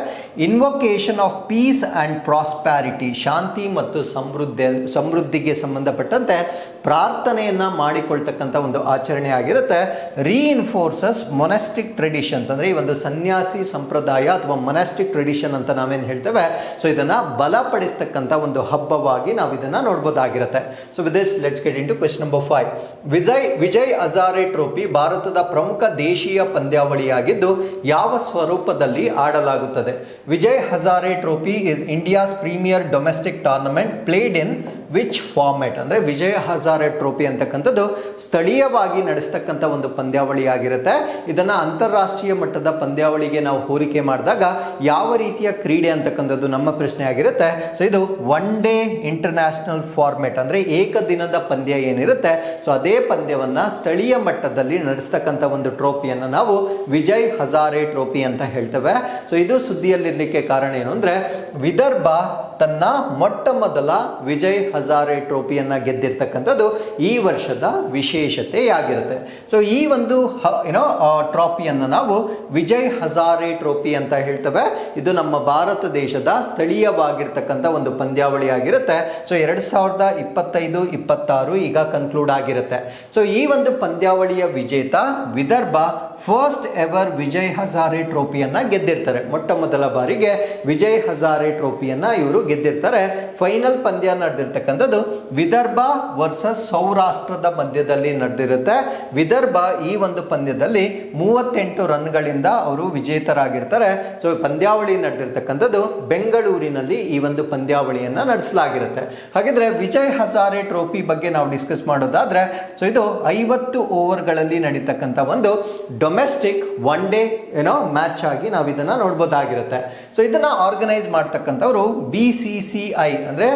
Invocation of peace and prosperity, ಶಾಂತಿ ಮತ್ತು ಸಮೃದ್ಧಿಗೆ ಸಂಬಂಧಪಟ್ಟಂತೆ ಪ್ರಾರ್ಥನೆಯನ್ನು ಮಾಡಿಕೊಳ್ತಕ್ಕಂಥ ಒಂದು ಆಚರಣೆ ಆಗಿರುತ್ತೆ. ರೀಇನ್ಫೋರ್ಸಸ್ ಮೊನಾಸ್ಟಿಕ್ ಟ್ರೆಡಿಷನ್ಸ್, ಅಂದರೆ ಈ ಒಂದು ಸನ್ಯಾಸಿ ಸಂಪ್ರದಾಯ ಅಥವಾ ಮೊನಾಸ್ಟಿಕ್ ಟ್ರೆಡಿಷನ್ ಅಂತ ನಾವೇನು ಹೇಳ್ತೇವೆ, ಸೊ ಇದನ್ನು ಬಲಪಡಿಸ್ತಕ್ಕಂಥ ಒಂದು ಹಬ್ಬವಾಗಿ ನಾವು ಇದನ್ನು ನೋಡ್ಬೋದಾಗಿರುತ್ತೆ. So with this let's get into question number 5. Vijay Hazare trophy ಭಾರತದ ಪ್ರಮುಖ ದೇಶೀಯ ಪಂದ್ಯಾವಳಿಯಾಗಿದ್ದು ಯಾವ ಸ್ವರೂಪದಲ್ಲಿ ಆಡಲಾಗುತ್ತದೆ? Vijay Hazare trophy is India India's premier domestic tournament played in which format ಅಂದರೆ ವಿಜಯ್ ಹಜಾರೆ ಟ್ರೋಫಿ ಅಂತಕ್ಕಂಥದ್ದು ಸ್ಥಳೀಯವಾಗಿ ನಡೆಸ್ತಕ್ಕಂಥ ಒಂದು ಪಂದ್ಯಾವಳಿ ಆಗಿರುತ್ತೆ. ಇದನ್ನ ಅಂತಾರಾಷ್ಟ್ರೀಯ ಮಟ್ಟದ ಪಂದ್ಯಾವಳಿಗೆ ನಾವು ಹೋಲಿಕೆ ಮಾಡಿದಾಗ ಯಾವ ರೀತಿಯ ಕ್ರೀಡೆ ಅಂತಕ್ಕಂಥದ್ದು ನಮ್ಮ ಪ್ರಶ್ನೆ ಆಗಿರುತ್ತೆ. ಸೊ ಇದು ಒನ್ ಡೇ ಇಂಟರ್ನ್ಯಾಷನಲ್ ಫಾರ್ಮೆಟ್ ಅಂದರೆ ಏಕದಿನದ ಪಂದ್ಯ ಏನಿರುತ್ತೆ, ಸೊ ಅದೇ ಪಂದ್ಯವನ್ನ ಸ್ಥಳೀಯ ಮಟ್ಟದಲ್ಲಿ ನಡೆಸ್ತಕ್ಕಂಥ ಒಂದು ಟ್ರೋಫಿಯನ್ನು ನಾವು ವಿಜಯ್ ಹಜಾರೆ ಟ್ರೋಫಿ ಅಂತ ಹೇಳ್ತೇವೆ. ಸೊ ಇದು ಸುದ್ದಿಯಲ್ಲಿರ್ಲಿಕ್ಕೆ ಕಾರಣ ಏನು ಅಂದ್ರೆ ವಿದರ್ಭ ತನ್ನ ಮೊಟ್ಟ ಮೊದಲ ವಿಜಯ್ ಹಜಾರೆ ಟ್ರೋಫಿಯನ್ನ ಗೆದ್ದಿರ್ತಕ್ಕಂಥದ್ದು ಈ ವರ್ಷದ ವಿಶೇಷತೆಯಾಗಿರುತ್ತೆ. ಸೊ ಈ ಒಂದು ಟ್ರೋಫಿಯನ್ನು ನಾವು ವಿಜಯ್ ಹಜಾರೆ ಟ್ರೋಫಿ ಅಂತ ಹೇಳ್ತೇವೆ. ಇದು ನಮ್ಮ ಭಾರತ ದೇಶದ ಸ್ಥಳೀಯವಾಗಿರ್ತಕ್ಕಂಥ ಒಂದು ಪಂದ್ಯಾವಳಿ ಆಗಿರುತ್ತೆ. ಸೊ 2025-26 ಈಗ ಕನ್ಕ್ಲೂಡ್ ಆಗಿರುತ್ತೆ. ಸೊ ಈ ಒಂದು ಪಂದ್ಯಾವಳಿಯ ವಿಜೇತ ವಿದರ್ಭ ಫಸ್ಟ್ ಎವರ್ ವಿಜಯ್ ಹಜಾರೆ ಟ್ರೋಫಿಯನ್ನ ಗೆದ್ದಿರ್ತಾರೆ. ಮೊಟ್ಟ ಮೊದಲ ಬಾರಿಗೆ ವಿಜಯ್ ಹಜಾರೆ ಟ್ರೋಫಿಯನ್ನ ಇವರು ಗೆದ್ದಿರ್ತಾರೆ. ಫೈನಲ್ ಪಂದ್ಯ ನಡೆದಿರ್ತಕ್ಕಂಥದ್ದು ವಿದರ್ಭ ವರ್ಸಸ್ ಸೌರಾಷ್ಟ್ರದ ಮಧ್ಯದಲ್ಲಿ ನಡೆದಿರುತ್ತೆ. ವಿದರ್ಭ ಈ ಒಂದು ಪಂದ್ಯದಲ್ಲಿ 38 ರನ್ಗಳಿಂದ ಅವರು ವಿಜೇತರಾಗಿರ್ತಾರೆ. ಸೊ ಪಂದ್ಯಾವಳಿ ನಡೆದಿರ್ತಕ್ಕಂಥದ್ದು ಬೆಂಗಳೂರಿನಲ್ಲಿ ಈ ಒಂದು ಪಂದ್ಯಾವಳಿಯನ್ನ ನಡೆಸಲಾಗಿರುತ್ತೆ. ಹಾಗಿದ್ರೆ ವಿಜಯ್ ಹಜಾರೆ ಟ್ರೋಫಿ ಬಗ್ಗೆ ನಾವು ಡಿಸ್ಕಸ್ ಮಾಡೋದಾದ್ರೆ, ಸೊ ಇದು 50 ಓವರ್ಗಳಲ್ಲಿ ನಡೀತಕ್ಕಂಥ ಒಂದು ಡೊಮೆಸ್ಟಿಕ್ ಒನ್ ಡೇ ಮ್ಯಾಚ್ ಆಗಿ ನಾವು ಇದನ್ನ ನೋಡ್ಬೋದಾಗಿರುತ್ತೆ. ಸೊ ಇದನ್ನ ಆರ್ಗನೈಸ್ ಮಾಡ್ತಕ್ಕಂಥವ್ರು BCCI ಅಂದ್ರೆ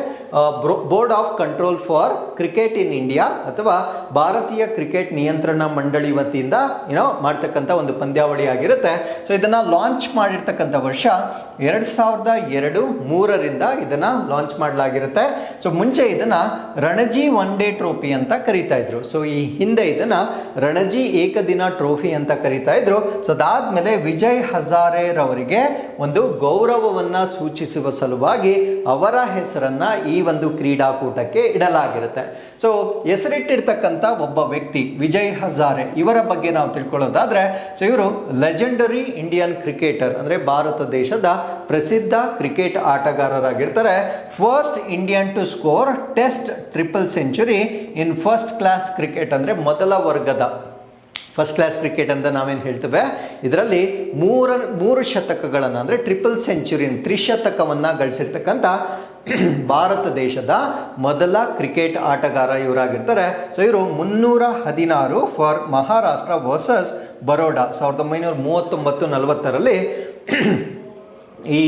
board of control for cricket in India ಅಥವಾ ಭಾರತೀಯ ಕ್ರಿಕೆಟ್ ನಿಯಂತ್ರಣ ಮಂಡಳಿ ವತಿಯಿಂದ ಮಾಡ್ತಕ್ಕಂಥ ಒಂದು ಪಂದ್ಯಾವಳಿ ಆಗಿರುತ್ತೆ. ಸೊ ಇದನ್ನ ಲಾಂಚ್ ಮಾಡಿರ್ತಕ್ಕಂಥ ವರ್ಷ 2002-3ರಿಂದ ಇದನ್ನ ಲಾಂಚ್ ಮಾಡಲಾಗಿರುತ್ತೆ. ಸೊ ಮುಂಚೆ ಇದನ್ನ ರಣಜಿ ಒನ್ ಡೇ ಟ್ರೋಫಿ ಅಂತ ಕರೀತಾ ಇದ್ರು. ಸೊ ಈ ಹಿಂದೆ ಇದನ್ನ ರಣಜಿ ಏಕದಿನ ಟ್ರೋಫಿ ಅಂತ ಕರೀತಾ ಇದ್ರು. ಸೊ ಅದಾದ್ಮೇಲೆ ವಿಜಯ್ ಹಜಾರೆ ರವರಿಗೆ ಒಂದು ಗೌರವವನ್ನ ಸೂಚಿಸುವ ಸಲುವಾಗಿ ಅವರ ಹೆಸರನ್ನ ಈ ಒಂದು ಕ್ರೀಡಾಕೂಟಕ್ಕೆ ಇಡಲಾಗಿರುತ್ತೆ. ಸೊ ಹೆಸರಿಟ್ಟಿರ್ತಕ್ಕಂಥ ಒಬ್ಬ ವ್ಯಕ್ತಿ ವಿಜಯ್ ಹಜಾರೆ, ಇವರ ಬಗ್ಗೆ ನಾವು ತಿಳ್ಕೊಳ್ಳೋದಾದ್ರೆ, ಸೊ ಇವರು ಲೆಜೆಂಡರಿ ಇಂಡಿಯನ್ ಕ್ರಿಕೆಟರ್ ಅಂದ್ರೆ ಭಾರತ ದೇಶದ ಪ್ರಸಿದ್ಧ ಕ್ರಿಕೆಟ್ ಆಟಗಾರರಾಗಿರ್ತಾರೆ. First Indian to score test triple century in first class cricket ಅಂದ್ರೆ ಮೊದಲ ವರ್ಗದ ಫಸ್ಟ್ ಕ್ಲಾಸ್ ಕ್ರಿಕೆಟ್ ಅಂತ ನಾವೇನು ಹೇಳ್ತೇವೆ, ಇದರಲ್ಲಿ ಮೂರು ಶತಕಗಳನ್ನು ಅಂದರೆ ಟ್ರಿಪಲ್ ಸೆಂಚುರಿ ತ್ರಿಶತಕವನ್ನು ಗಳಿಸಿರ್ತಕ್ಕಂಥ ಭಾರತ ದೇಶದ ಮೊದಲ ಕ್ರಿಕೆಟ್ ಆಟಗಾರ ಇವರಾಗಿರ್ತಾರೆ. ಸೊ ಇವರು 316 ಫಾರ್ ಮಹಾರಾಷ್ಟ್ರ ವರ್ಸಸ್ ಬರೋಡಾ 1939-40ರಲ್ಲಿ ಈ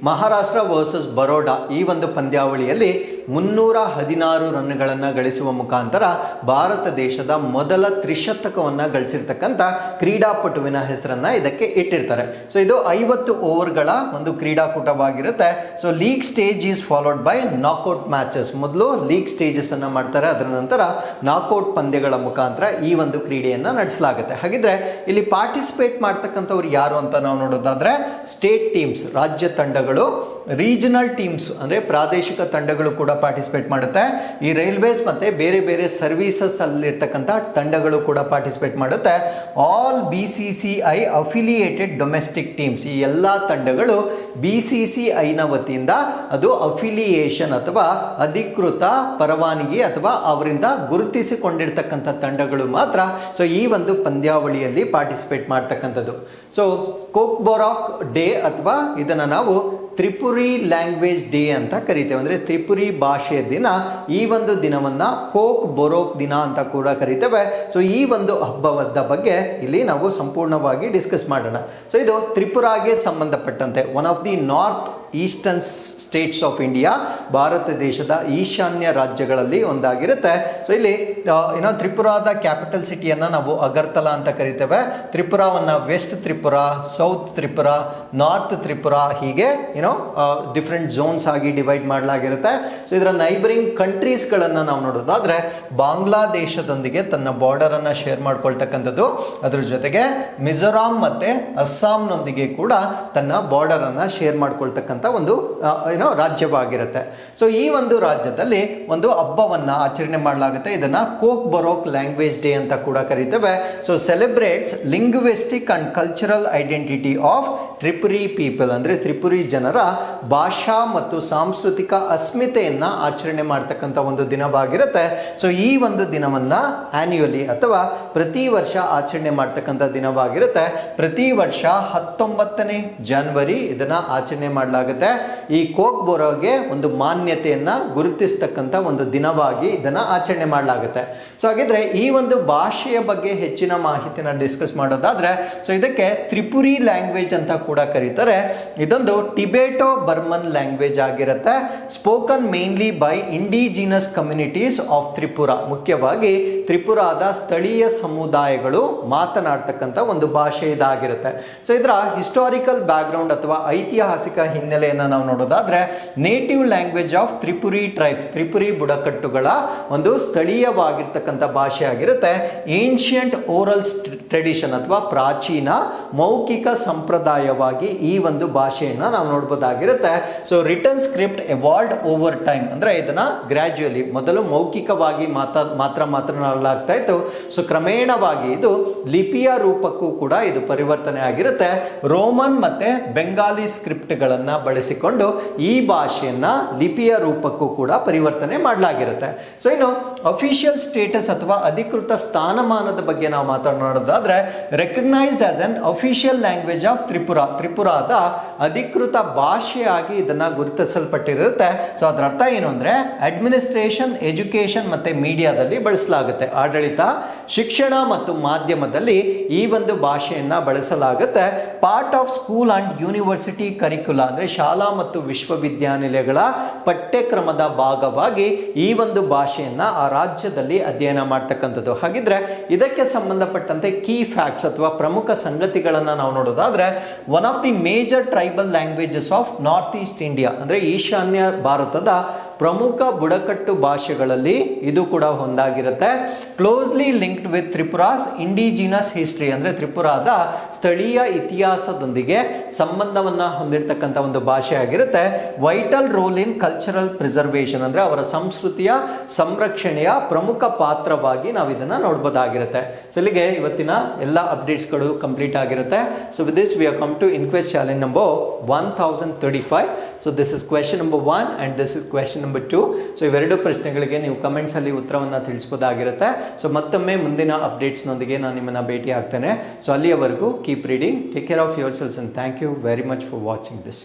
ಮಹಾರಾಷ್ಟ್ರ ವರ್ಸಸ್ ಬರೋಡಾ ಈ ಒಂದು ಪಂದ್ಯಾವಳಿಯಲ್ಲಿ 316 ರನ್ಗಳನ್ನು ಗಳಿಸುವ ಮುಖಾಂತರ ಭಾರತ ದೇಶದ ಮೊದಲ ತ್ರಿಶತಕವನ್ನು ಗಳಿಸಿರ್ತಕ್ಕಂಥ ಕ್ರೀಡಾಪಟುವಿನ ಹೆಸರನ್ನ ಇದಕ್ಕೆ ಇಟ್ಟಿರ್ತಾರೆ. ಸೊ ಇದು 50 ಓವರ್ಗಳ ಒಂದು ಕ್ರೀಡಾಕೂಟವಾಗಿರುತ್ತೆ. So league stage is followed by knockout matches. ಮೊದಲು ಲೀಗ್ ಸ್ಟೇಜಸ್ ಅನ್ನ ಮಾಡ್ತಾರೆ, ಅದರ ನಂತರ ನಾಕ್ಔಟ್ ಪಂದ್ಯಗಳ ಮುಖಾಂತರ ಈ ಒಂದು ಕ್ರೀಡೆಯನ್ನ ನಡೆಸಲಾಗುತ್ತೆ. ಹಾಗಿದ್ರೆ ಇಲ್ಲಿ ಪಾರ್ಟಿಸಿಪೇಟ್ ಮಾಡ್ತಕ್ಕಂಥವ್ರು ಯಾರು ಅಂತ ನಾವು ನೋಡೋದಾದ್ರೆ, ಸ್ಟೇಟ್ ಟೀಮ್ಸ್ ರಾಜ್ಯ ತಂಡಗಳು, ರೀಜನಲ್ ಟೀಮ್ಸ್ ಅಂದರೆ ಪ್ರಾದೇಶಿಕ ತಂಡಗಳು ಕೂಡ ಪಾರ್ಟಿಸಿಪೇಟ್ ಮಾಡುತ್ತೆ. ಈ ರೈಲ್ವೇಸ್ ಮತ್ತೆ ಬೇರೆ ಬೇರೆ ಸರ್ವಿಸಸ್ ಅಲ್ಲಿರ್ತಕ್ಕಂಥ ತಂಡಗಳು ಕೂಡ ಪಾರ್ಟಿಸಿಪೇಟ್ ಮಾಡುತ್ತೆ. All BCCI affiliated domestic teams, ಈ ಎಲ್ಲ ತಂಡಗಳು BCCIನ ವತಿಯಿಂದ ಅದು ಅಫಿಲಿಯೇಷನ್ ಅಥವಾ ಅಧಿಕೃತ ಪರವಾನಗಿ ಅಥವಾ ಅವರಿಂದ ಗುರುತಿಸಿಕೊಂಡಿರ್ತಕ್ಕಂಥ ತಂಡಗಳು ಮಾತ್ರ ಸೊ ಈ ಒಂದು ಪಂದ್ಯಾವಳಿಯಲ್ಲಿ ಪಾರ್ಟಿಸಿಪೇಟ್ ಮಾಡ್ತಕ್ಕಂಥದ್ದು. ಸೊ ಕೋಕ್ಬೊರಾಕ್ ಡೇ ಅಥವಾ ಇದನ್ನು ನಾವು ತ್ರಿಪುರಿ ಲ್ಯಾಂಗ್ವೇಜ್ ಡೇ ಅಂತ ಕರಿತೇವೆ. ಅಂದರೆ ತ್ರಿಪುರಿ ಭಾಷೆಯ ದಿನ. ಈ ಒಂದು ದಿನವನ್ನ ಕೋಕ್ ಬೊರೋಕ್ ದಿನ ಅಂತ ಕೂಡ ಕರಿತೇವೆ. ಸೊ ಈ ಒಂದು ಹಬ್ಬದ ಬಗ್ಗೆ ಇಲ್ಲಿ ನಾವು ಸಂಪೂರ್ಣವಾಗಿ ಡಿಸ್ಕಸ್ ಮಾಡೋಣ. ಸೊ ಇದು ತ್ರಿಪುರಾಗೆ ಸಂಬಂಧಪಟ್ಟಂತೆ one of the north eastern States of India, Bharat ದೇಶದ ಈಶಾನ್ಯ ರಾಜ್ಯಗಳಲ್ಲಿ ಒಂದಾಗಿರುತ್ತೆ. ಸೊ ಇಲ್ಲಿ ತ್ರಿಪುರಾದ ಕ್ಯಾಪಿಟಲ್ ಸಿಟಿಯನ್ನ ನಾವು ಅಗರ್ತಲಾ ಅಂತ ಕರಿತೇವೆ. ತ್ರಿಪುರಾವನ್ನ west Tripura, south Tripura, north Tripura ಹೀಗೆ ಡಿಫ್ರೆಂಟ್ ಝೋನ್ಸ್ ಆಗಿ ಡಿವೈಡ್ ಮಾಡಲಾಗಿರುತ್ತೆ. ಸೊ ಇದರ ನೈಬರಿಂಗ್ ಕಂಟ್ರೀಸ್ಗಳನ್ನು ನಾವು ನೋಡೋದಾದ್ರೆ, ಬಾಂಗ್ಲಾದೇಶದೊಂದಿಗೆ ತನ್ನ ಬಾರ್ಡರ್ ಅನ್ನ ಶೇರ್ ಮಾಡ್ಕೊಳ್ತಕ್ಕಂಥದ್ದು, ಅದ್ರ ಜೊತೆಗೆ ಮಿಜೋರಾಂ ಮತ್ತೆ ಅಸ್ಸಾಂನೊಂದಿಗೆ ಕೂಡ ತನ್ನ ಬಾರ್ಡರ್ ಅನ್ನ ಶೇರ್ ಮಾಡ್ಕೊಳ್ತಕ್ಕಂಥ ಒಂದು ರಾಜ್ಯವಾಗಿರುತ್ತೆ. ಸೊ ಈ ಒಂದು ರಾಜ್ಯದಲ್ಲಿ ಒಂದು ಹಬ್ಬವನ್ನ ಆಚರಣೆ ಮಾಡಲಾಗುತ್ತೆ. ಇದನ್ನ ಕೋಕ್ ಬೊರೋಕ್ ಲ್ಯಾಂಗ್ವೇಜ್ ಡೇ ಅಂತ ಕೂಡ ಕರೀತೇವೆ. So celebrates linguistic and cultural identity of Tripuri people, ಅಂದ್ರೆ ತ್ರಿಪುರಿ ಜನರ ಭಾಷಾ ಮತ್ತು ಸಾಂಸ್ಕೃತಿಕ ಅಸ್ಮಿತೆಯನ್ನ ಆಚರಣೆ ಮಾಡ್ತಕ್ಕಂಥ ಒಂದು ದಿನವಾಗಿರುತ್ತೆ. ಸೊ ಈ ಒಂದು ದಿನವನ್ನ ಆನ್ಯುಯಲಿ ಅಥವಾ ಪ್ರತಿ ವರ್ಷ ಆಚರಣೆ ಮಾಡ್ತಕ್ಕಂಥ ದಿನವಾಗಿರುತ್ತೆ. ಪ್ರತಿ ವರ್ಷ 19ನೇ ಜನವರಿ ಇದನ್ನ ಆಚರಣೆ ಮಾಡಲಾಗುತ್ತೆ. ಮಾಡಲಾಗುತ್ತೆ. ಈ ಕೋಕ್ಬೊರೋಗೆ ಒಂದು ಮಾನ್ಯತೆಯನ್ನ ಗುರುತಿಸ್ತಕ್ಕಂಥ ಒಂದು ದಿನವಾಗಿ ಇದನ್ನ ಆಚರಣೆ ಮಾಡಲಾಗುತ್ತೆ. ಸೊ ಹಾಗಿದ್ರೆ ಈ ಒಂದು ಭಾಷೆಯ ಬಗ್ಗೆ ಹೆಚ್ಚಿನ ಮಾಹಿತಿನ ಡಿಸ್ಕಸ್ ಮಾಡೋದಾದ್ರೆ, ಸೊ ಇದಕ್ಕೆ ತ್ರಿಪುರಿ ಲ್ಯಾಂಗ್ವೇಜ್ ಅಂತ ಕೂಡ ಕರೀತಾರೆ. ಇದೊಂದು ಟಿಬೇಟೋ ಬರ್ಮನ್ ಲ್ಯಾಂಗ್ವೇಜ್ ಆಗಿರುತ್ತೆ. Spoken mainly by indigenous communities of Tripura. ಮುಖ್ಯವಾಗಿ ತ್ರಿಪುರಾದ ಸ್ಥಳೀಯ ಸಮುದಾಯಗಳು ಮಾತನಾಡ್ತಕ್ಕಂಥ ಒಂದು ಭಾಷೆ ಇದಾಗಿರುತ್ತೆ. ಸೊ ಇದರ ಹಿಸ್ಟಾರಿಕಲ್ ಬ್ಯಾಕ್ಗ್ರೌಂಡ್ ಅಥವಾ ಐತಿಹಾಸಿಕ ಹಿನ್ನೆಲೆಯನ್ನು ನಾವು ನೋಡೋದಾದ್ರೆ, native language of Tripuri tribes, Tripuri ಬುಡಕಟ್ಟುಗಳ ಒಂದು ಸ್ಥಳೀಯವಾಗಿರ್ತಕ್ಕಂಥ ಭಾಷೆ ಆಗಿರುತ್ತೆ. ಏನ್ಷಿಯಂಟ್ ಓರಲ್ ಟ್ರೆಡಿಷನ್ ಅಥವಾ ಪ್ರಾಚೀನ ಮೌಖಿಕ ಸಂಪ್ರದಾಯವಾಗಿ ಈ ಒಂದು ಭಾಷೆಯನ್ನು ನಾವು ನೋಡ್ಬೋದಾಗಿರುತ್ತೆ. So written script evolved over time, ಅಂದ್ರೆ ಇದನ್ನ ಗ್ರಾಜುಯಲಿ ಮೊದಲು ಮೌಖಿಕವಾಗಿ ಮಾತನಾಡಲಾಗ್ತಾ ಇತ್ತು. ಸೊ ಕ್ರಮೇಣವಾಗಿ ಇದು ಲಿಪಿಯ ರೂಪಕ್ಕೂ ಕೂಡ ಇದು ಪರಿವರ್ತನೆ ಆಗಿರುತ್ತೆ. ರೋಮನ್ ಮತ್ತೆ ಬೆಂಗಾಲಿ ಸ್ಕ್ರಿಪ್ಟ್ಗಳನ್ನ ಬಳಸಿಕೊಂಡು ಈ ಭಾಷೆಯನ್ನ ಲಿಪಿಯ ರೂಪಕ್ಕೂ ಕೂಡ ಪರಿವರ್ತನೆ ಮಾಡಲಾಗಿರುತ್ತೆ. ಸೊ ಇನ್ನು ಅಫಿಷಿಯಲ್ ಸ್ಟೇಟಸ್ ಅಥವಾ ಅಧಿಕೃತ ಸ್ಥಾನಮಾನದ ಬಗ್ಗೆ ನಾವು ಮಾತನಾಡೋದಾದ್ರೆ, recognised as an official language of Tripura, ತ್ರಿಪುರಾದ ಅಧಿಕೃತ ಭಾಷೆಯಾಗಿ ಇದನ್ನ ಗುರುತಿಸಲ್ಪಟ್ಟಿರುತ್ತೆ. ಸೊ ಅದರ ಅರ್ಥ ಏನು ಅಂದ್ರೆ, ಅಡ್ಮಿನಿಸ್ಟ್ರೇಷನ್, ಎಜುಕೇಶನ್ ಮತ್ತೆ ಮೀಡಿಯಾದಲ್ಲಿ ಬಳಸಲಾಗುತ್ತೆ. ಆಡಳಿತ, ಶಿಕ್ಷಣ ಮತ್ತು ಮಾಧ್ಯಮದಲ್ಲಿ ಈ ಒಂದು ಭಾಷೆಯನ್ನ ಬಳಸಲಾಗುತ್ತೆ. Part of school and university curricula, ಅಂದ್ರೆ ಶಾಲಾ ಮತ್ತು ವಿಶ್ವವಿದ್ಯಾನಿಲಯಗಳ ಪಠ್ಯಕ್ರಮದ ಭಾಗವಾಗಿ ಈ ಒಂದು ಭಾಷೆಯನ್ನ ಆ ರಾಜ್ಯದಲ್ಲಿ ಅಧ್ಯಯನ ಮಾಡ್ತಕ್ಕಂಥದ್ದು. ಹಾಗಿದ್ರೆ ಇದಕ್ಕೆ ಸಂಬಂಧಪಟ್ಟಂತೆ ಕೀ ಫ್ಯಾಕ್ಟ್ಸ್ ಅಥವಾ ಪ್ರಮುಖ ಸಂಗತಿಗಳನ್ನ ನಾವು ನೋಡೋದಾದ್ರೆ, one of the major tribal languages of north east India, ಅಂದ್ರೆ ಈಶಾನ್ಯ ಭಾರತದ ಪ್ರಮುಖ ಬುಡಕಟ್ಟು ಭಾಷೆಗಳಲ್ಲಿ ಇದು ಕೂಡ ಒಂದಾಗಿರುತ್ತೆ. Closely linked with Tripura's indigenous history, ಅಂದ್ರೆ ತ್ರಿಪುರಾದ ಸ್ಥಳೀಯ ಇತಿಹಾಸದೊಂದಿಗೆ ಸಂಬಂಧವನ್ನ ಹೊಂದಿರತಕ್ಕಂಥ ಒಂದು ಭಾಷೆ ಆಗಿರುತ್ತೆ. Vital role in cultural preservation, ಅಂದ್ರೆ ಅವರ ಸಂಸ್ಕೃತಿಯ ಸಂರಕ್ಷಣೆಯ ಪ್ರಮುಖ ಪಾತ್ರವಾಗಿ ನಾವು ಇದನ್ನ ನೋಡಬಹುದಾಗಿರುತ್ತೆ. ಸೊ ಇಲ್ಲಿಗೆ ಇವತ್ತಿನ ಎಲ್ಲ ಅಪ್ಡೇಟ್ಸ್ಗಳು ಕಂಪ್ಲೀಟ್ ಆಗಿರುತ್ತೆ. So with this we have come to inquest challenge number 1035. So this is question number 1 and this is question number 2. So ಇವೆರಡು ಪ್ರಶ್ನೆಗಳಿಗೆ ನೀವು ಕಮೆಂಟ್ಸ್ ಅಲ್ಲಿ ಉತ್ತರವನ್ನು ತಿಳಿಸಬಹುದಾಗಿರುತ್ತೆ. ಸೊ ಮತ್ತೊಮ್ಮೆ ಮುಂದಿನ ಅಪ್ಡೇಟ್ಸ್ನೊಂದಿಗೆ ನಾನು ನಿಮ್ಮನ್ನ ಭೇಟಿ ಆಗ್ತೇನೆ. ಸೊ ಅಲ್ಲಿಯವರೆಗೂ keep reading, take care of your selves and thank you very much for watching this.